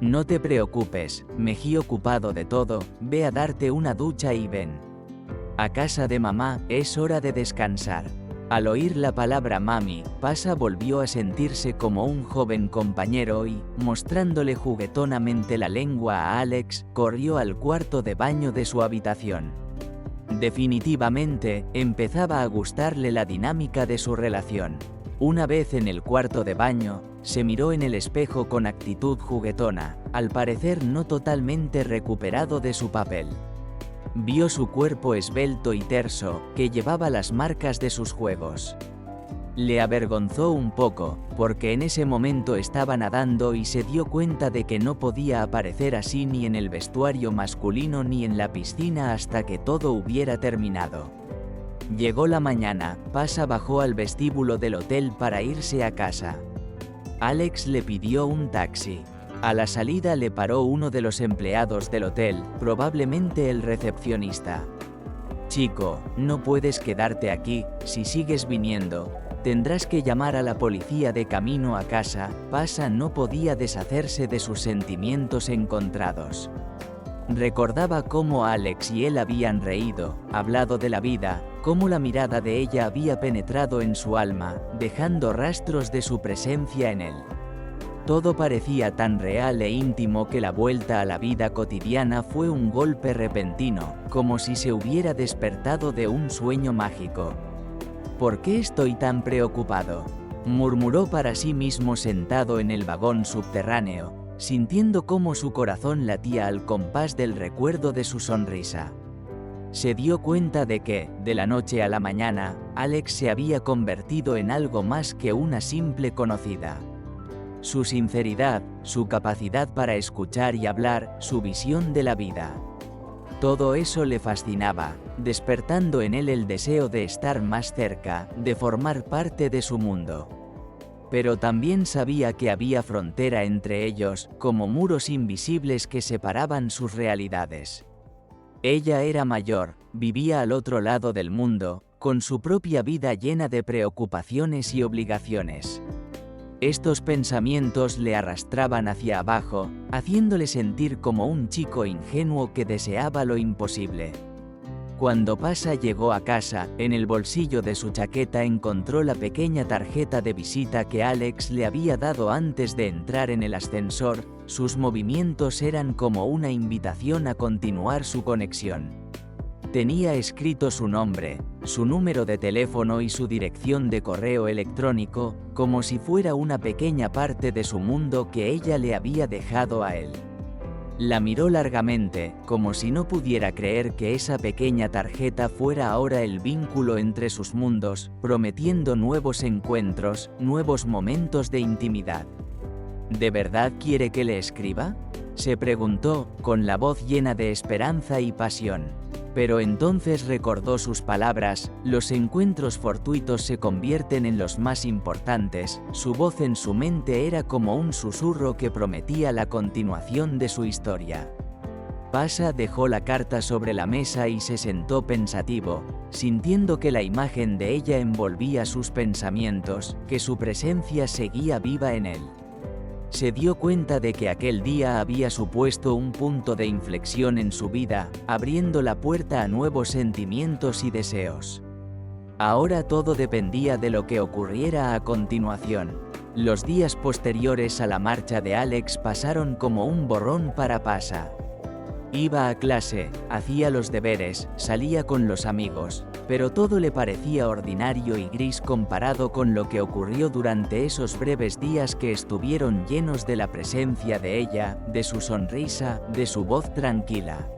S1: No te preocupes, Mejí ocupado de todo, ve a darte una ducha y ven. A casa de mamá, es hora de descansar. Al oír la palabra mami, Pasa volvió a sentirse como un joven compañero y, mostrándole juguetonamente la lengua a Alex, corrió al cuarto de baño de su habitación. Definitivamente, empezaba a gustarle la dinámica de su relación. Una vez en el cuarto de baño, se miró en el espejo con actitud juguetona, al parecer no totalmente recuperado de su papel. Vio su cuerpo esbelto y terso, que llevaba las marcas de sus juegos. Le avergonzó un poco, porque en ese momento estaba nadando y se dio cuenta de que no podía aparecer así ni en el vestuario masculino ni en la piscina hasta que todo hubiera terminado. Llegó la mañana, Pasa bajó al vestíbulo del hotel para irse a casa. Alex le pidió un taxi. A la salida le paró uno de los empleados del hotel, probablemente el recepcionista. Chico, no puedes quedarte aquí, si sigues viniendo, tendrás que llamar a la policía de camino a casa. Pasa no podía deshacerse de sus sentimientos encontrados. Recordaba cómo Alex y él habían reído, hablado de la vida, cómo la mirada de ella había penetrado en su alma, dejando rastros de su presencia en él. Todo parecía tan real e íntimo que la vuelta a la vida cotidiana fue un golpe repentino, como si se hubiera despertado de un sueño mágico. ¿Por qué estoy tan preocupado?, murmuró para sí mismo sentado en el vagón subterráneo, sintiendo cómo su corazón latía al compás del recuerdo de su sonrisa. Se dio cuenta de que, de la noche a la mañana, Alex se había convertido en algo más que una simple conocida. Su sinceridad, su capacidad para escuchar y hablar, su visión de la vida. Todo eso le fascinaba, despertando en él el deseo de estar más cerca, de formar parte de su mundo. Pero también sabía que había frontera entre ellos, como muros invisibles que separaban sus realidades. Ella era mayor, vivía al otro lado del mundo, con su propia vida llena de preocupaciones y obligaciones. Estos pensamientos le arrastraban hacia abajo, haciéndole sentir como un chico ingenuo que deseaba lo imposible. Cuando Pasa llegó a casa, en el bolsillo de su chaqueta encontró la pequeña tarjeta de visita que Alex le había dado antes de entrar en el ascensor. Sus movimientos eran como una invitación a continuar su conexión. Tenía escrito su nombre, su número de teléfono y su dirección de correo electrónico, como si fuera una pequeña parte de su mundo que ella le había dejado a él. La miró largamente, como si no pudiera creer que esa pequeña tarjeta fuera ahora el vínculo entre sus mundos, prometiendo nuevos encuentros, nuevos momentos de intimidad. ¿De verdad quiere que le escriba?, se preguntó, con la voz llena de esperanza y pasión. Pero entonces recordó sus palabras: los encuentros fortuitos se convierten en los más importantes. Su voz en su mente era como un susurro que prometía la continuación de su historia. Pasa dejó la carta sobre la mesa y se sentó pensativo, sintiendo que la imagen de ella envolvía sus pensamientos, que su presencia seguía viva en él. Se dio cuenta de que aquel día había supuesto un punto de inflexión en su vida, abriendo la puerta a nuevos sentimientos y deseos. Ahora todo dependía de lo que ocurriera a continuación. Los días posteriores a la marcha de Alex pasaron como un borrón para Pasa. Iba a clase, hacía los deberes, salía con los amigos, pero todo le parecía ordinario y gris comparado con lo que ocurrió durante esos breves días que estuvieron llenos de la presencia de ella, de su sonrisa, de su voz tranquila.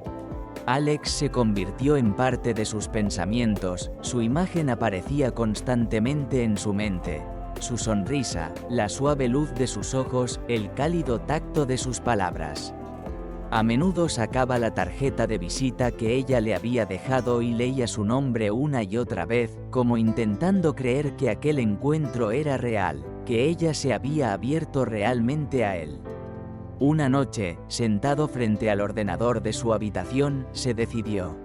S1: Alex se convirtió en parte de sus pensamientos, su imagen aparecía constantemente en su mente. Su sonrisa, la suave luz de sus ojos, el cálido tacto de sus palabras. A menudo sacaba la tarjeta de visita que ella le había dejado y leía su nombre una y otra vez, como intentando creer que aquel encuentro era real, que ella se había abierto realmente a él. Una noche, sentado frente al ordenador de su habitación, se decidió.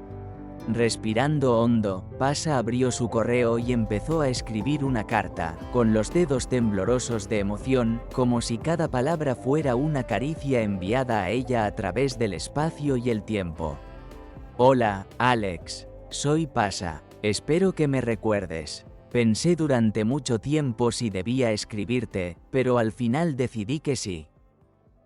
S1: Respirando hondo, Pasha abrió su correo y empezó a escribir una carta, con los dedos temblorosos de emoción, como si cada palabra fuera una caricia enviada a ella a través del espacio y el tiempo. Hola, Alex. Soy Pasha. Espero que me recuerdes. Pensé durante mucho tiempo si debía escribirte, pero al final decidí que sí.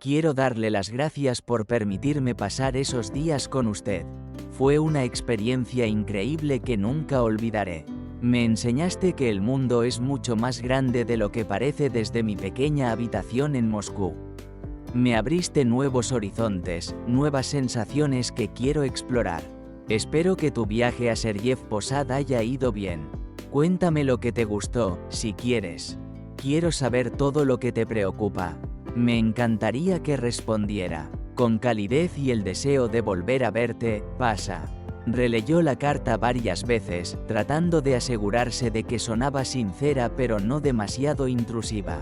S1: Quiero darle las gracias por permitirme pasar esos días con usted. Fue una experiencia increíble que nunca olvidaré. Me enseñaste que el mundo es mucho más grande de lo que parece desde mi pequeña habitación en Moscú. Me abriste nuevos horizontes, nuevas sensaciones que quiero explorar. Espero que tu viaje a Sergiev Posad haya ido bien. Cuéntame lo que te gustó, si quieres. Quiero saber todo lo que te preocupa. Me encantaría que respondiera. Con calidez y el deseo de volver a verte, Pasha. Releyó la carta varias veces, tratando de asegurarse de que sonaba sincera pero no demasiado intrusiva.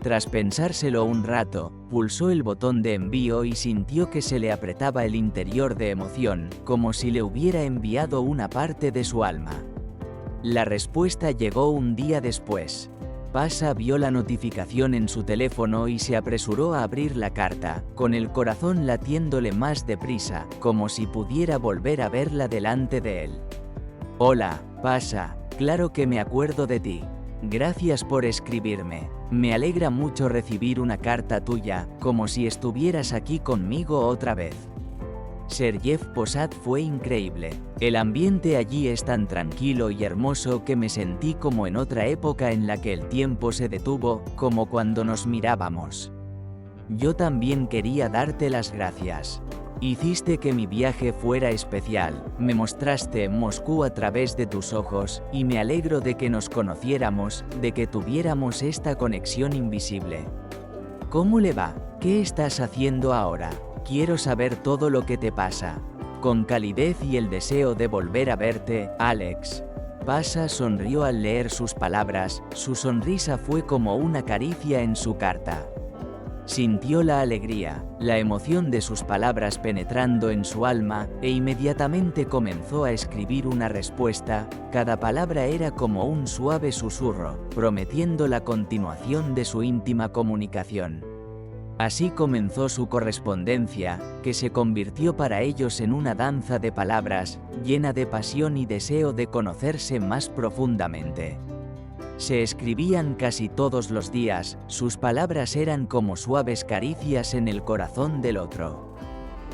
S1: Tras pensárselo un rato, pulsó el botón de envío y sintió que se le apretaba el interior de emoción, como si le hubiera enviado una parte de su alma. La respuesta llegó un día después. Pasha vio la notificación en su teléfono y se apresuró a abrir la carta, con el corazón latiéndole más deprisa, como si pudiera volver a verla delante de él. Hola, Pasha, claro que me acuerdo de ti. Gracias por escribirme. Me alegra mucho recibir una carta tuya, como si estuvieras aquí conmigo otra vez. Sergiev Posad fue increíble. El ambiente allí es tan tranquilo y hermoso que me sentí como en otra época en la que el tiempo se detuvo, como cuando nos mirábamos. Yo también quería darte las gracias. Hiciste que mi viaje fuera especial, me mostraste Moscú a través de tus ojos, y me alegro de que nos conociéramos, de que tuviéramos esta conexión invisible. ¿Cómo le va? ¿Qué estás haciendo ahora? Quiero saber todo lo que te pasa. Con calidez y el deseo de volver a verte, Alex. Pasha sonrió al leer sus palabras, su sonrisa fue como una caricia en su carta. Sintió la alegría, la emoción de sus palabras penetrando en su alma, e inmediatamente comenzó a escribir una respuesta. Cada palabra era como un suave susurro, prometiendo la continuación de su íntima comunicación. Así comenzó su correspondencia, que se convirtió para ellos en una danza de palabras, llena de pasión y deseo de conocerse más profundamente. Se escribían casi todos los días, sus palabras eran como suaves caricias en el corazón del otro.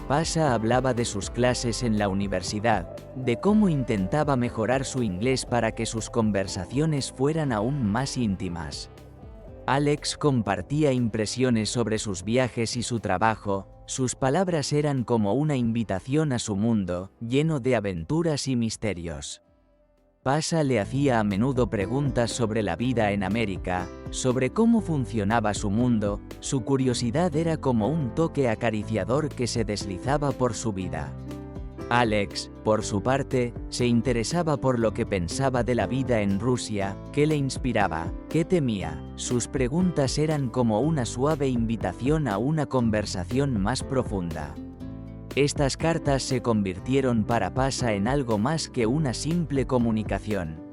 S1: Pasha hablaba de sus clases en la universidad, de cómo intentaba mejorar su inglés para que sus conversaciones fueran aún más íntimas. Alex compartía impresiones sobre sus viajes y su trabajo, sus palabras eran como una invitación a su mundo, lleno de aventuras y misterios. Pasha le hacía a menudo preguntas sobre la vida en América, sobre cómo funcionaba su mundo, su curiosidad era como un toque acariciador que se deslizaba por su vida. Alex, por su parte, se interesaba por lo que pensaba de la vida en Rusia, qué le inspiraba, qué temía. Sus preguntas eran como una suave invitación a una conversación más profunda. Estas cartas se convirtieron para Pasha en algo más que una simple comunicación.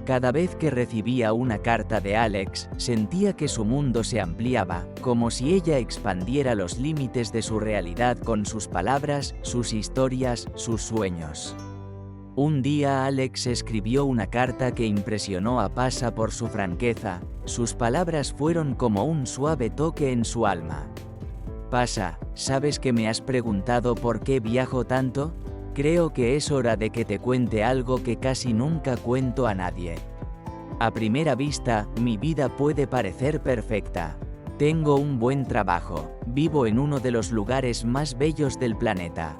S1: Cada vez que recibía una carta de Alex, sentía que su mundo se ampliaba, como si ella expandiera los límites de su realidad con sus palabras, sus historias, sus sueños. Un día Alex escribió una carta que impresionó a Pasha por su franqueza, sus palabras fueron como un suave toque en su alma. Pasha, ¿sabes que me has preguntado por qué viajo tanto? Creo que es hora de que te cuente algo que casi nunca cuento a nadie. A primera vista, mi vida puede parecer perfecta. Tengo un buen trabajo, vivo en uno de los lugares más bellos del planeta.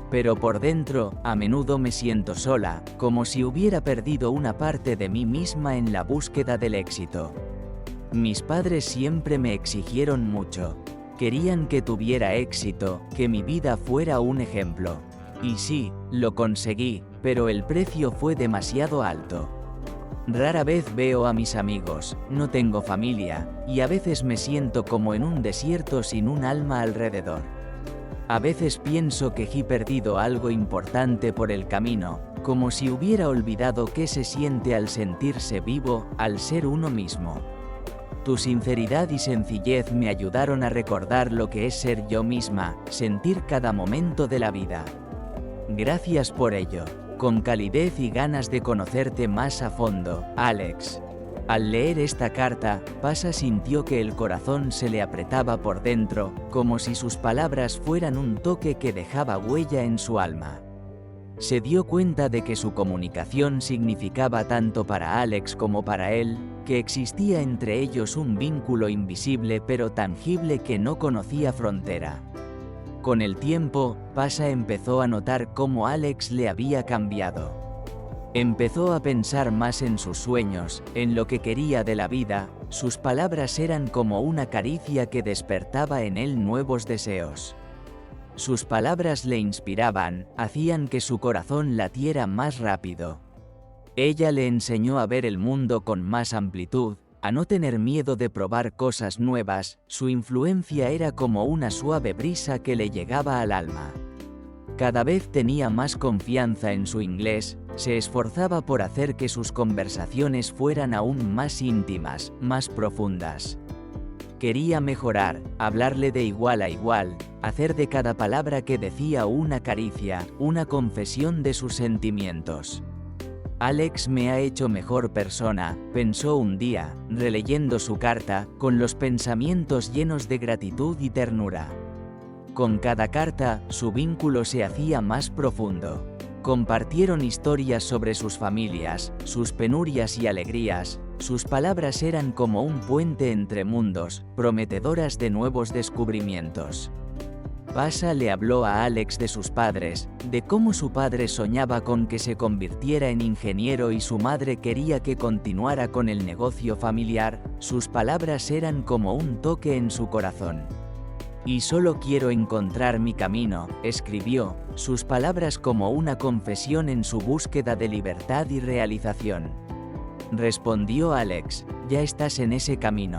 S1: Pero por dentro, a menudo me siento sola, como si hubiera perdido una parte de mí misma en la búsqueda del éxito. Mis padres siempre me exigieron mucho. Querían que tuviera éxito, que mi vida fuera un ejemplo. Y sí, lo conseguí, pero el precio fue demasiado alto. Rara vez veo a mis amigos, no tengo familia, y a veces me siento como en un desierto sin un alma alrededor. A veces pienso que he perdido algo importante por el camino, como si hubiera olvidado qué se siente al sentirse vivo, al ser uno mismo. Tu sinceridad y sencillez me ayudaron a recordar lo que es ser yo misma, sentir cada momento de la vida. Gracias por ello. Con calidez y ganas de conocerte más a fondo, Alex. Al leer esta carta, Pasha sintió que el corazón se le apretaba por dentro, como si sus palabras fueran un toque que dejaba huella en su alma. Se dio cuenta de que su comunicación significaba tanto para Alex como para él, que existía entre ellos un vínculo invisible pero tangible que no conocía frontera. Con el tiempo, Pasha empezó a notar cómo Alex le había cambiado. Empezó a pensar más en sus sueños, en lo que quería de la vida, sus palabras eran como una caricia que despertaba en él nuevos deseos. Sus palabras le inspiraban, hacían que su corazón latiera más rápido. Ella le enseñó a ver el mundo con más amplitud, a no tener miedo de probar cosas nuevas, su influencia era como una suave brisa que le llegaba al alma. Cada vez tenía más confianza en su inglés, se esforzaba por hacer que sus conversaciones fueran aún más íntimas, más profundas. Quería mejorar, hablarle de igual a igual, hacer de cada palabra que decía una caricia, una confesión de sus sentimientos. Alex me ha hecho mejor persona, pensó un día, releyendo su carta, con los pensamientos llenos de gratitud y ternura. Con cada carta, su vínculo se hacía más profundo. Compartieron historias sobre sus familias, sus penurias y alegrías, sus palabras eran como un puente entre mundos, prometedoras de nuevos descubrimientos. Pasha le habló a Alex de sus padres, de cómo su padre soñaba con que se convirtiera en ingeniero y su madre quería que continuara con el negocio familiar, sus palabras eran como un toque en su corazón. Y solo quiero encontrar mi camino, escribió, sus palabras como una confesión en su búsqueda de libertad y realización. Respondió Alex, ya estás en ese camino.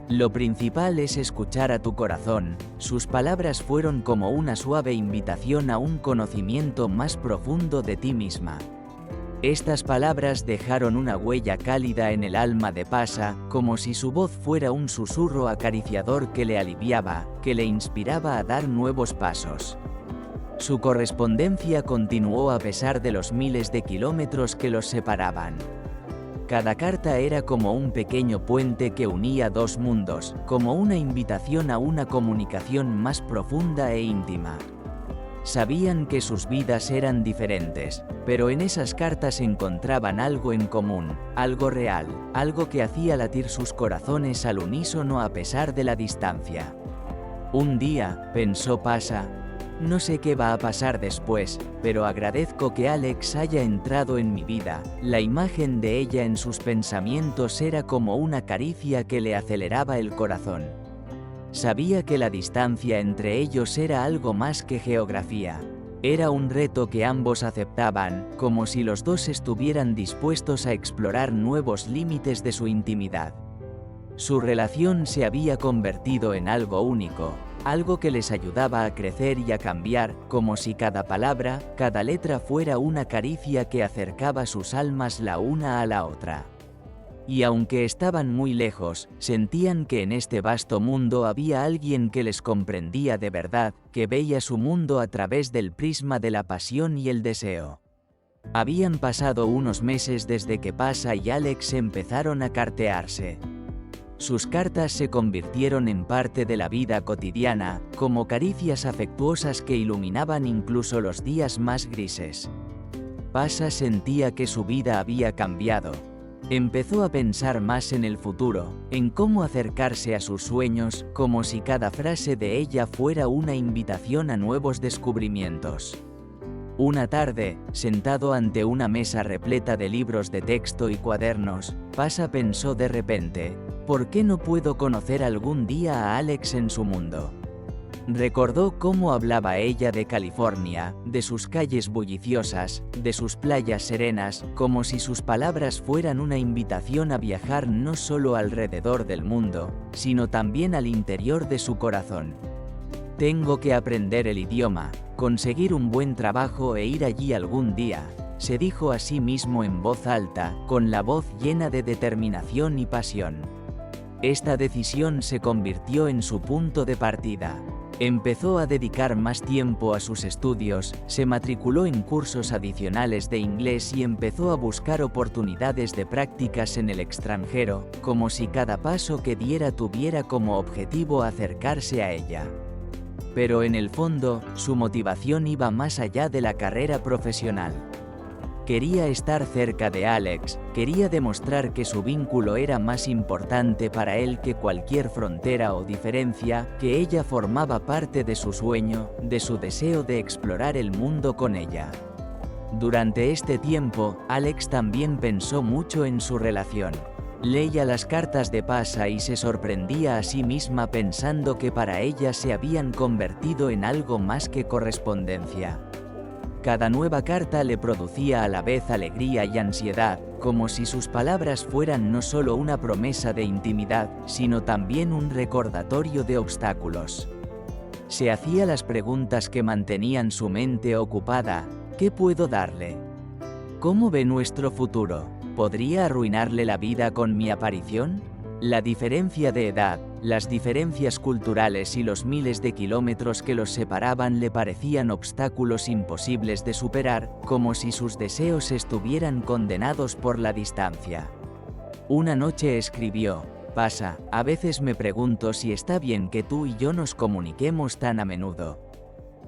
S1: Lo principal es escuchar a tu corazón, sus palabras fueron como una suave invitación a un conocimiento más profundo de ti misma. Estas palabras dejaron una huella cálida en el alma de Pasha, como si su voz fuera un susurro acariciador que le aliviaba, que le inspiraba a dar nuevos pasos. Su correspondencia continuó a pesar de los miles de kilómetros que los separaban. Cada carta era como un pequeño puente que unía dos mundos, como una invitación a una comunicación más profunda e íntima. Sabían que sus vidas eran diferentes, pero en esas cartas encontraban algo en común, algo real, algo que hacía latir sus corazones al unísono a pesar de la distancia. Un día, pensó Pasha, no sé qué va a pasar después, pero agradezco que Alex haya entrado en mi vida. La imagen de ella en sus pensamientos era como una caricia que le aceleraba el corazón. Sabía que la distancia entre ellos era algo más que geografía. Era un reto que ambos aceptaban, como si los dos estuvieran dispuestos a explorar nuevos límites de su intimidad. Su relación se había convertido en algo único, algo que les ayudaba a crecer y a cambiar, como si cada palabra, cada letra fuera una caricia que acercaba sus almas la una a la otra. Y aunque estaban muy lejos, sentían que en este vasto mundo había alguien que les comprendía de verdad, que veía su mundo a través del prisma de la pasión y el deseo. Habían pasado unos meses desde que Pasha y Alex empezaron a cartearse. Sus cartas se convirtieron en parte de la vida cotidiana, como caricias afectuosas que iluminaban incluso los días más grises. Pasha sentía que su vida había cambiado. Empezó a pensar más en el futuro, en cómo acercarse a sus sueños, como si cada frase de ella fuera una invitación a nuevos descubrimientos. Una tarde, sentado ante una mesa repleta de libros de texto y cuadernos, Pasha pensó de repente, ¿por qué no puedo conocer algún día a Alex en su mundo? Recordó cómo hablaba ella de California, de sus calles bulliciosas, de sus playas serenas, como si sus palabras fueran una invitación a viajar no solo alrededor del mundo, sino también al interior de su corazón. Tengo que aprender el idioma, conseguir un buen trabajo e ir allí algún día, se dijo a sí mismo en voz alta, con la voz llena de determinación y pasión. Esta decisión se convirtió en su punto de partida. Empezó a dedicar más tiempo a sus estudios, se matriculó en cursos adicionales de inglés y empezó a buscar oportunidades de prácticas en el extranjero, como si cada paso que diera tuviera como objetivo acercarse a ella. Pero en el fondo, su motivación iba más allá de la carrera profesional. Quería estar cerca de Alex, quería demostrar que su vínculo era más importante para él que cualquier frontera o diferencia, que ella formaba parte de su sueño, de su deseo de explorar el mundo con ella. Durante este tiempo, Alex también pensó mucho en su relación. Leía las cartas de Pasa y se sorprendía a sí misma pensando que para ella se habían convertido en algo más que correspondencia. Cada nueva carta le producía a la vez alegría y ansiedad, como si sus palabras fueran no solo una promesa de intimidad, sino también un recordatorio de obstáculos. Se hacía las preguntas que mantenían su mente ocupada. ¿Qué puedo darle? ¿Cómo ve nuestro futuro? ¿Podría arruinarle la vida con mi aparición? La diferencia de edad, las diferencias culturales y los miles de kilómetros que los separaban le parecían obstáculos imposibles de superar, como si sus deseos estuvieran condenados por la distancia. Una noche escribió: Pasa, a veces me pregunto si está bien que tú y yo nos comuniquemos tan a menudo.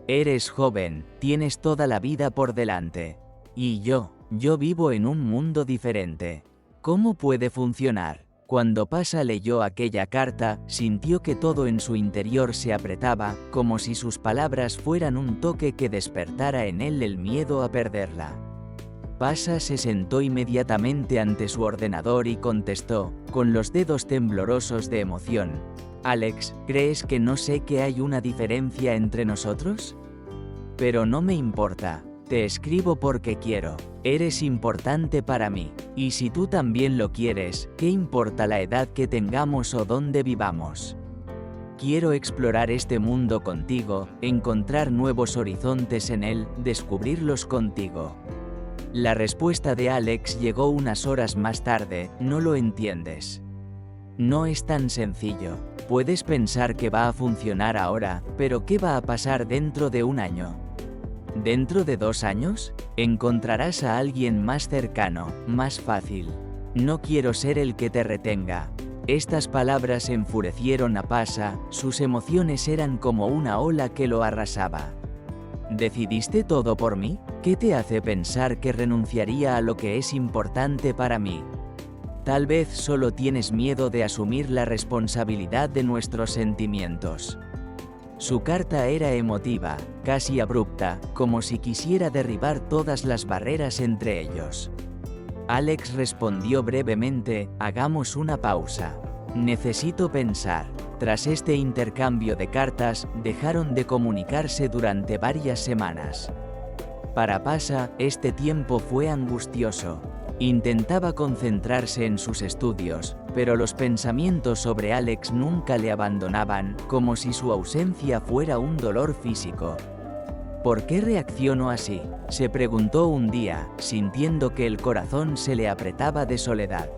S1: Eres joven, tienes toda la vida por delante. Y yo vivo en un mundo diferente. ¿Cómo puede funcionar? Cuando Pasa leyó aquella carta, sintió que todo en su interior se apretaba, como si sus palabras fueran un toque que despertara en él el miedo a perderla. Pasa se sentó inmediatamente ante su ordenador y contestó, con los dedos temblorosos de emoción: Alex, ¿crees que no sé que hay una diferencia entre nosotros? Pero no me importa. Te escribo porque quiero. Eres importante para mí. Y si tú también lo quieres, ¿qué importa la edad que tengamos o dónde vivamos? Quiero explorar este mundo contigo, encontrar nuevos horizontes en él, descubrirlos contigo. La respuesta de Alex llegó unas horas más tarde: no lo entiendes. No es tan sencillo. Puedes pensar que va a funcionar ahora, pero ¿qué va a pasar dentro de un año? ¿Dentro de 2 años? Encontrarás a alguien más cercano, más fácil. No quiero ser el que te retenga. Estas palabras enfurecieron a Pasa, sus emociones eran como una ola que lo arrasaba. ¿Decidiste todo por mí? ¿Qué te hace pensar que renunciaría a lo que es importante para mí? Tal vez solo tienes miedo de asumir la responsabilidad de nuestros sentimientos. Su carta era emotiva, casi abrupta, como si quisiera derribar todas las barreras entre ellos. Alex respondió brevemente: hagamos una pausa. Necesito pensar. Tras este intercambio de cartas, dejaron de comunicarse durante varias semanas. Para Pasa, este tiempo fue angustioso. Intentaba concentrarse en sus estudios, pero los pensamientos sobre Alex nunca le abandonaban, como si su ausencia fuera un dolor físico. ¿Por qué reacciono así?, se preguntó un día, sintiendo que el corazón se le apretaba de soledad.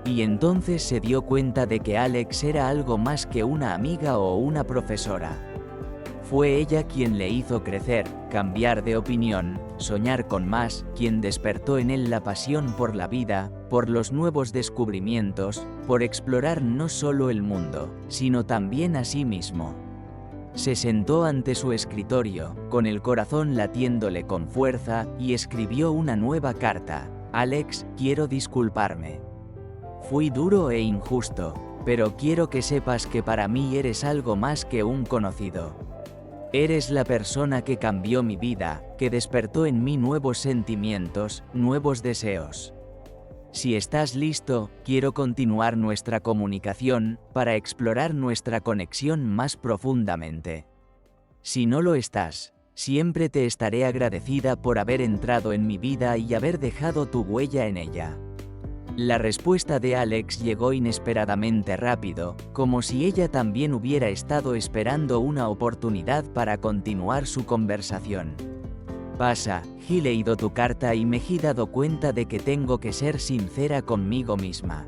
S1: Y entonces se dio cuenta de que Alex era algo más que una amiga o una profesora. Fue ella quien le hizo crecer, cambiar de opinión, soñar con más, quien despertó en él la pasión por la vida, por los nuevos descubrimientos, por explorar no solo el mundo, sino también a sí mismo. Se sentó ante su escritorio, con el corazón latiéndole con fuerza, y escribió una nueva carta: Alex, quiero disculparme. Fui duro e injusto, pero quiero que sepas que para mí eres algo más que un conocido. Eres la persona que cambió mi vida, que despertó en mí nuevos sentimientos, nuevos deseos. Si estás listo, quiero continuar nuestra comunicación, para explorar nuestra conexión más profundamente. Si no lo estás, siempre te estaré agradecida por haber entrado en mi vida y haber dejado tu huella en ella. La respuesta de Alex llegó inesperadamente rápido, como si ella también hubiera estado esperando una oportunidad para continuar su conversación. Pasa, he leído tu carta y me he dado cuenta de que tengo que ser sincera conmigo misma.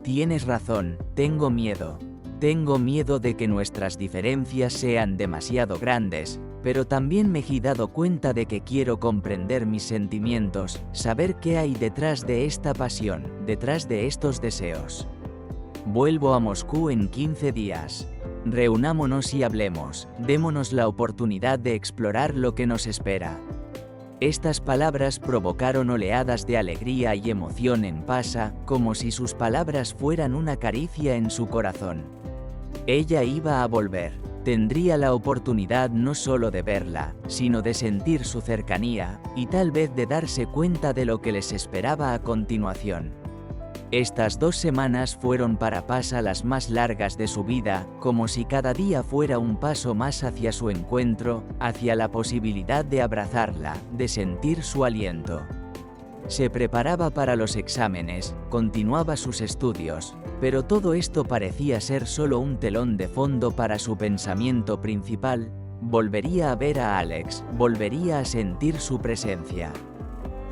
S1: Tienes razón, tengo miedo. Tengo miedo de que nuestras diferencias sean demasiado grandes, pero también me he dado cuenta de que quiero comprender mis sentimientos, saber qué hay detrás de esta pasión, detrás de estos deseos. Vuelvo a Moscú en 15 días. Reunámonos y hablemos, démonos la oportunidad de explorar lo que nos espera. Estas palabras provocaron oleadas de alegría y emoción en Pasha, como si sus palabras fueran una caricia en su corazón. Ella iba a volver. Tendría la oportunidad no solo de verla, sino de sentir su cercanía, y tal vez de darse cuenta de lo que les esperaba a continuación. Estas 2 semanas fueron para Pasha las más largas de su vida, como si cada día fuera un paso más hacia su encuentro, hacia la posibilidad de abrazarla, de sentir su aliento. Se preparaba para los exámenes, continuaba sus estudios, pero todo esto parecía ser solo un telón de fondo para su pensamiento principal. Volvería a ver a Alex, volvería a sentir su presencia.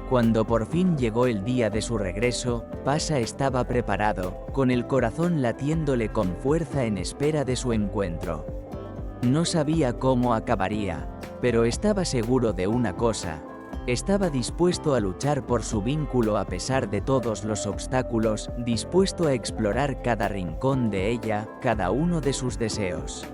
S1: Cuando por fin llegó el día de su regreso, Pasha estaba preparado, con el corazón latiéndole con fuerza en espera de su encuentro. No sabía cómo acabaría, pero estaba seguro de una cosa. Estaba dispuesto a luchar por su vínculo a pesar de todos los obstáculos, dispuesto a explorar cada rincón de ella, cada uno de sus deseos.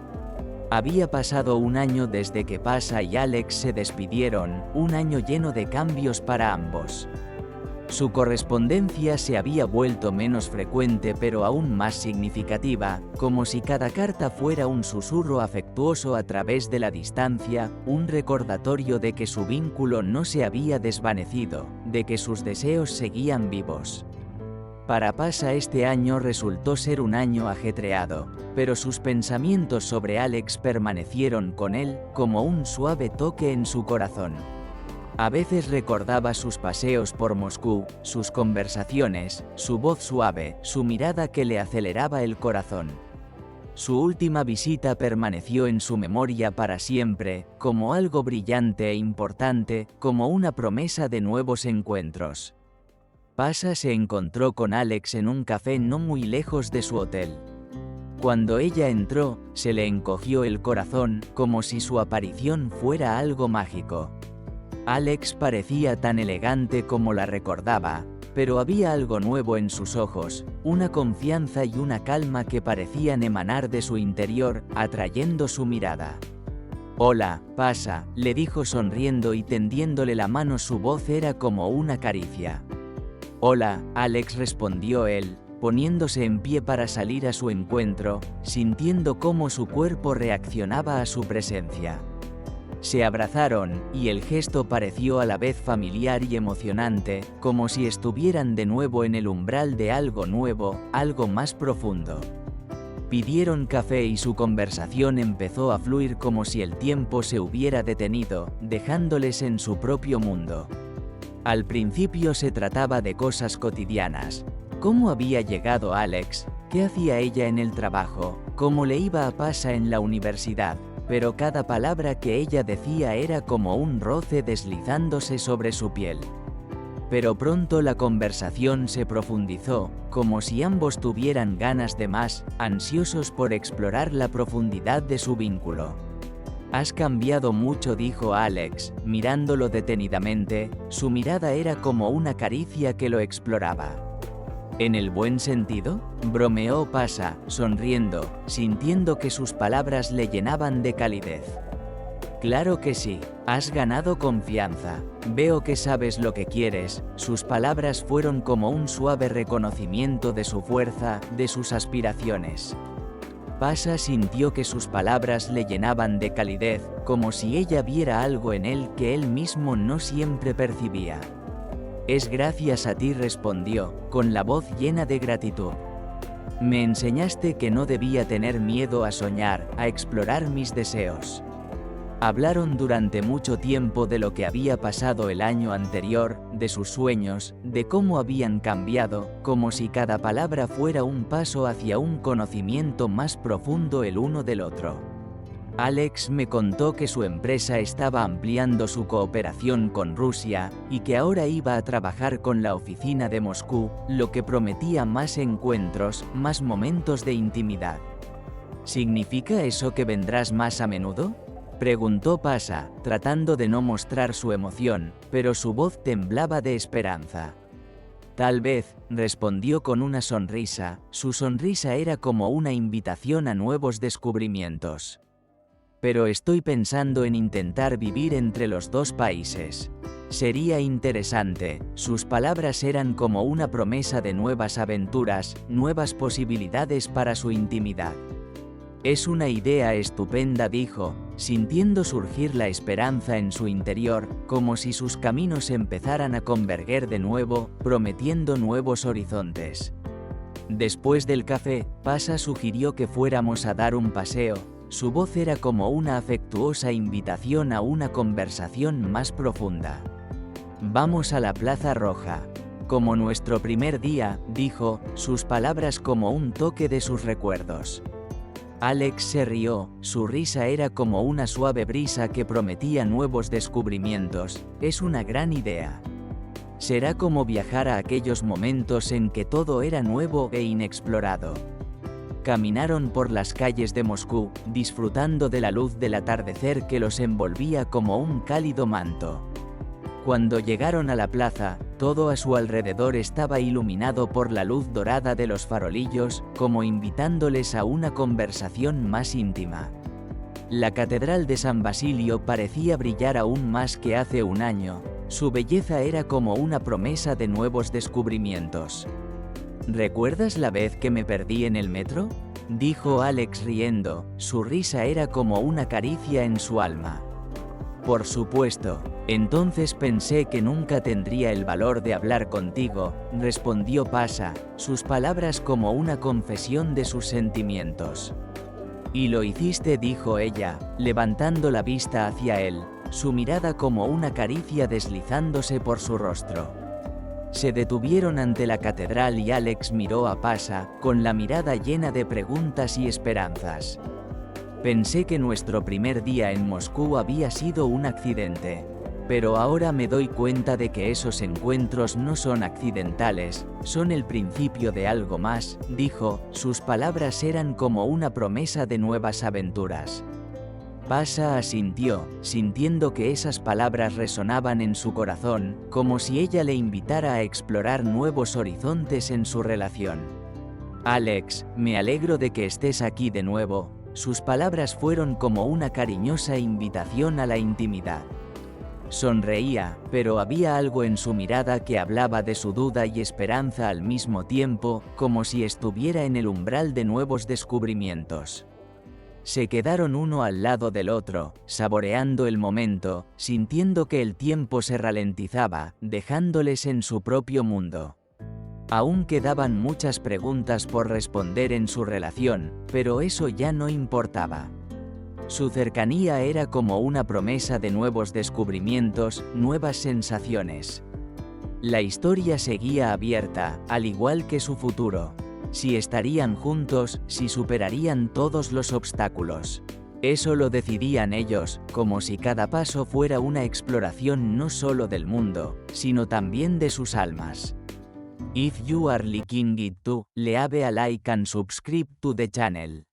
S1: Había pasado un año desde que Pasha y Alex se despidieron, un año lleno de cambios para ambos. Su correspondencia se había vuelto menos frecuente pero aún más significativa, como si cada carta fuera un susurro afectuoso a través de la distancia, un recordatorio de que su vínculo no se había desvanecido, de que sus deseos seguían vivos. Para Pasha este año resultó ser un año ajetreado, pero sus pensamientos sobre Alex permanecieron con él, como un suave toque en su corazón. A veces recordaba sus paseos por Moscú, sus conversaciones, su voz suave, su mirada que le aceleraba el corazón. Su última visita permaneció en su memoria para siempre, como algo brillante e importante, como una promesa de nuevos encuentros. Pasha se encontró con Alex en un café no muy lejos de su hotel. Cuando ella entró, se le encogió el corazón, como si su aparición fuera algo mágico. Alex parecía tan elegante como la recordaba, pero había algo nuevo en sus ojos, una confianza y una calma que parecían emanar de su interior, atrayendo su mirada. «Hola, Pasha», le dijo sonriendo y tendiéndole la mano. Su voz era como una caricia. «Hola», Alex respondió él, poniéndose en pie para salir a su encuentro, sintiendo cómo su cuerpo reaccionaba a su presencia. Se abrazaron, y el gesto pareció a la vez familiar y emocionante, como si estuvieran de nuevo en el umbral de algo nuevo, algo más profundo. Pidieron café y su conversación empezó a fluir como si el tiempo se hubiera detenido, dejándoles en su propio mundo. Al principio se trataba de cosas cotidianas. ¿Cómo había llegado Alex? ¿Qué hacía ella en el trabajo? ¿Cómo le iba a Pasha en la universidad? Pero cada palabra que ella decía era como un roce deslizándose sobre su piel. Pero pronto la conversación se profundizó, como si ambos tuvieran ganas de más, ansiosos por explorar la profundidad de su vínculo. «Has cambiado mucho», dijo Alex, mirándolo detenidamente. Su mirada era como una caricia que lo exploraba. «¿En el buen sentido?», bromeó Pasha, sonriendo, sintiendo que sus palabras le llenaban de calidez. «Claro que sí, has ganado confianza. Veo que sabes lo que quieres». Sus palabras fueron como un suave reconocimiento de su fuerza, de sus aspiraciones. Pasha sintió que sus palabras le llenaban de calidez, como si ella viera algo en él que él mismo no siempre percibía. «Es gracias a ti», respondió, con la voz llena de gratitud. «Me enseñaste que no debía tener miedo a soñar, a explorar mis deseos. Hablaron durante mucho tiempo de lo que había pasado el año anterior, de sus sueños, de cómo habían cambiado, como si cada palabra fuera un paso hacia un conocimiento más profundo el uno del otro. Alex me contó que su empresa estaba ampliando su cooperación con Rusia, y que ahora iba a trabajar con la oficina de Moscú, lo que prometía más encuentros, más momentos de intimidad. ¿Significa eso que vendrás más a menudo?, preguntó Pasha, tratando de no mostrar su emoción, pero su voz temblaba de esperanza. Tal vez, respondió con una sonrisa. Su sonrisa era como una invitación a nuevos descubrimientos. Pero estoy pensando en intentar vivir entre los dos países. Sería interesante. Sus palabras eran como una promesa de nuevas aventuras, nuevas posibilidades para su intimidad. Es una idea estupenda, dijo, sintiendo surgir la esperanza en su interior, como si sus caminos empezaran a converger de nuevo, prometiendo nuevos horizontes. Después del café, Pasha sugirió que fuéramos a dar un paseo. Su voz era como una afectuosa invitación a una conversación más profunda. Vamos a la Plaza Roja. Como nuestro primer día, dijo, sus palabras como un toque de sus recuerdos. Alex se rió, su risa era como una suave brisa que prometía nuevos descubrimientos. Es una gran idea. Será como viajar a aquellos momentos en que todo era nuevo e inexplorado. Caminaron por las calles de Moscú, disfrutando de la luz del atardecer que los envolvía como un cálido manto. Cuando llegaron a la plaza, todo a su alrededor estaba iluminado por la luz dorada de los farolillos, como invitándoles a una conversación más íntima. La catedral de San Basilio parecía brillar aún más que hace un año. Su belleza era como una promesa de nuevos descubrimientos. ¿Recuerdas la vez que me perdí en el metro?, dijo Alex riendo. Su risa era como una caricia en su alma. Por supuesto. Entonces pensé que nunca tendría el valor de hablar contigo, respondió Pasha, sus palabras como una confesión de sus sentimientos. Y lo hiciste, dijo ella, levantando la vista hacia él, su mirada como una caricia deslizándose por su rostro. Se detuvieron ante la catedral y Alex miró a Pasha, con la mirada llena de preguntas y esperanzas. Pensé que nuestro primer día en Moscú había sido un accidente. Pero ahora me doy cuenta de que esos encuentros no son accidentales, son el principio de algo más, dijo, sus palabras eran como una promesa de nuevas aventuras. Pasha asintió, sintiendo que esas palabras resonaban en su corazón, como si ella le invitara a explorar nuevos horizontes en su relación. Alex, me alegro de que estés aquí de nuevo. Sus palabras fueron como una cariñosa invitación a la intimidad. Sonreía, pero había algo en su mirada que hablaba de su duda y esperanza al mismo tiempo, como si estuviera en el umbral de nuevos descubrimientos. Se quedaron uno al lado del otro, saboreando el momento, sintiendo que el tiempo se ralentizaba, dejándoles en su propio mundo. Aún quedaban muchas preguntas por responder en su relación, pero eso ya no importaba. Su cercanía era como una promesa de nuevos descubrimientos, nuevas sensaciones. La historia seguía abierta, al igual que su futuro. Si estarían juntos, si superarían todos los obstáculos. Eso lo decidían ellos, como si cada paso fuera una exploración no solo del mundo, sino también de sus almas. If you are liking it too, leave a like and subscribe to the channel.